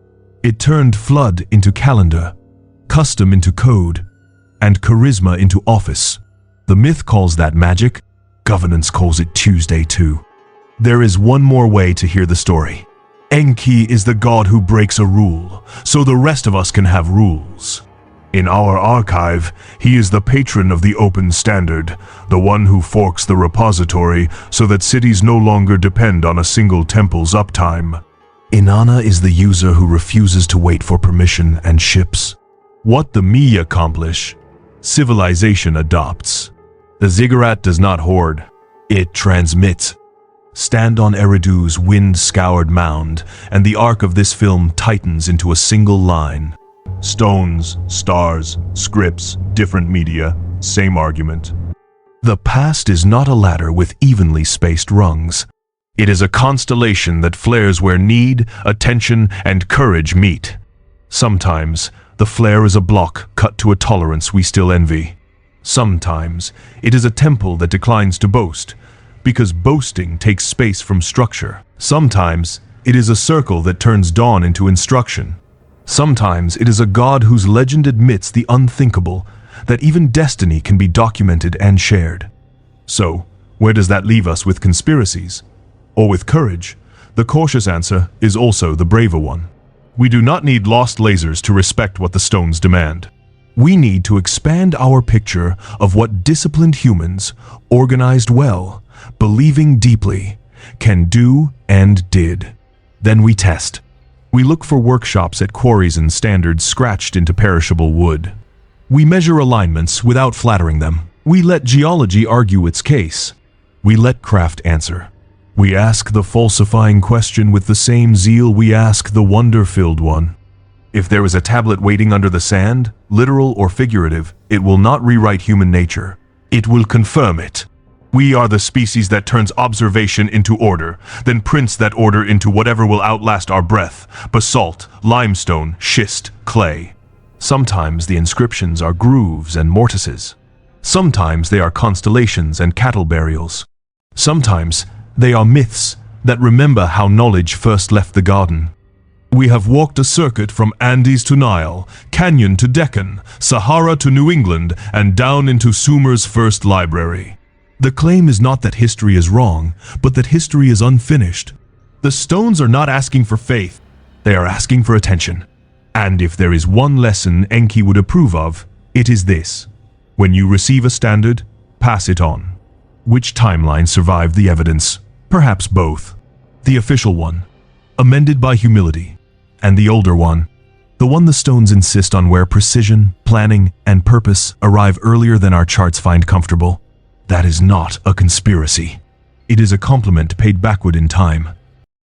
It turned flood into calendar, custom into code, and charisma into office. The myth calls that magic. Governance calls it Tuesday too. There is one more way to hear the story. Enki is the god who breaks a rule, so the rest of us can have rules. In our archive, he is the patron of the open standard, the one who forks the repository so that cities no longer depend on a single temple's uptime. Inanna is the user who refuses to wait for permission and ships. What the me accomplish, civilization adopts. The ziggurat does not hoard, it transmits. Stand on Eridu's wind-scoured mound, and the arc of this film tightens into a single line. Stones, stars, scripts, different media, same argument. The past is not a ladder with evenly spaced rungs. It is a constellation that flares where need, attention, and courage meet. Sometimes, the flare is a block cut to a tolerance we still envy. Sometimes, it is a temple that declines to boast, because boasting takes space from structure. Sometimes, it is a circle that turns dawn into instruction. Sometimes, it is a god whose legend admits the unthinkable, that even destiny can be documented and shared. So, where does that leave us with conspiracies? Or with courage? The cautious answer is also the braver one. We do not need lost lasers to respect what the stones demand. We need to expand our picture of what disciplined humans, organized well, believing deeply, can do and did. Then we test. We look for workshops at quarries and standards scratched into perishable wood. We measure alignments without flattering them. We let geology argue its case. We let craft answer. We ask the falsifying question with the same zeal we ask the wonder-filled one. If there is a tablet waiting under the sand, literal or figurative, it will not rewrite human nature. It will confirm it. We are the species that turns observation into order, then prints that order into whatever will outlast our breath: basalt, limestone, schist, clay. Sometimes the inscriptions are grooves and mortises. Sometimes they are constellations and cattle burials. Sometimes they are myths that remember how knowledge first left the garden. We have walked a circuit from Andes to Nile, Canyon to Deccan, Sahara to New England, and down into Sumer's first library. The claim is not that history is wrong, but that history is unfinished. The stones are not asking for faith, they are asking for attention. And if there is one lesson Enki would approve of, it is this. When you receive a standard, pass it on. Which timeline survived the evidence? Perhaps both. The official one, amended by humility, and the older one, the one the stones insist on where precision, planning, and purpose arrive earlier than our charts find comfortable. That is not a conspiracy. It is a compliment paid backward in time.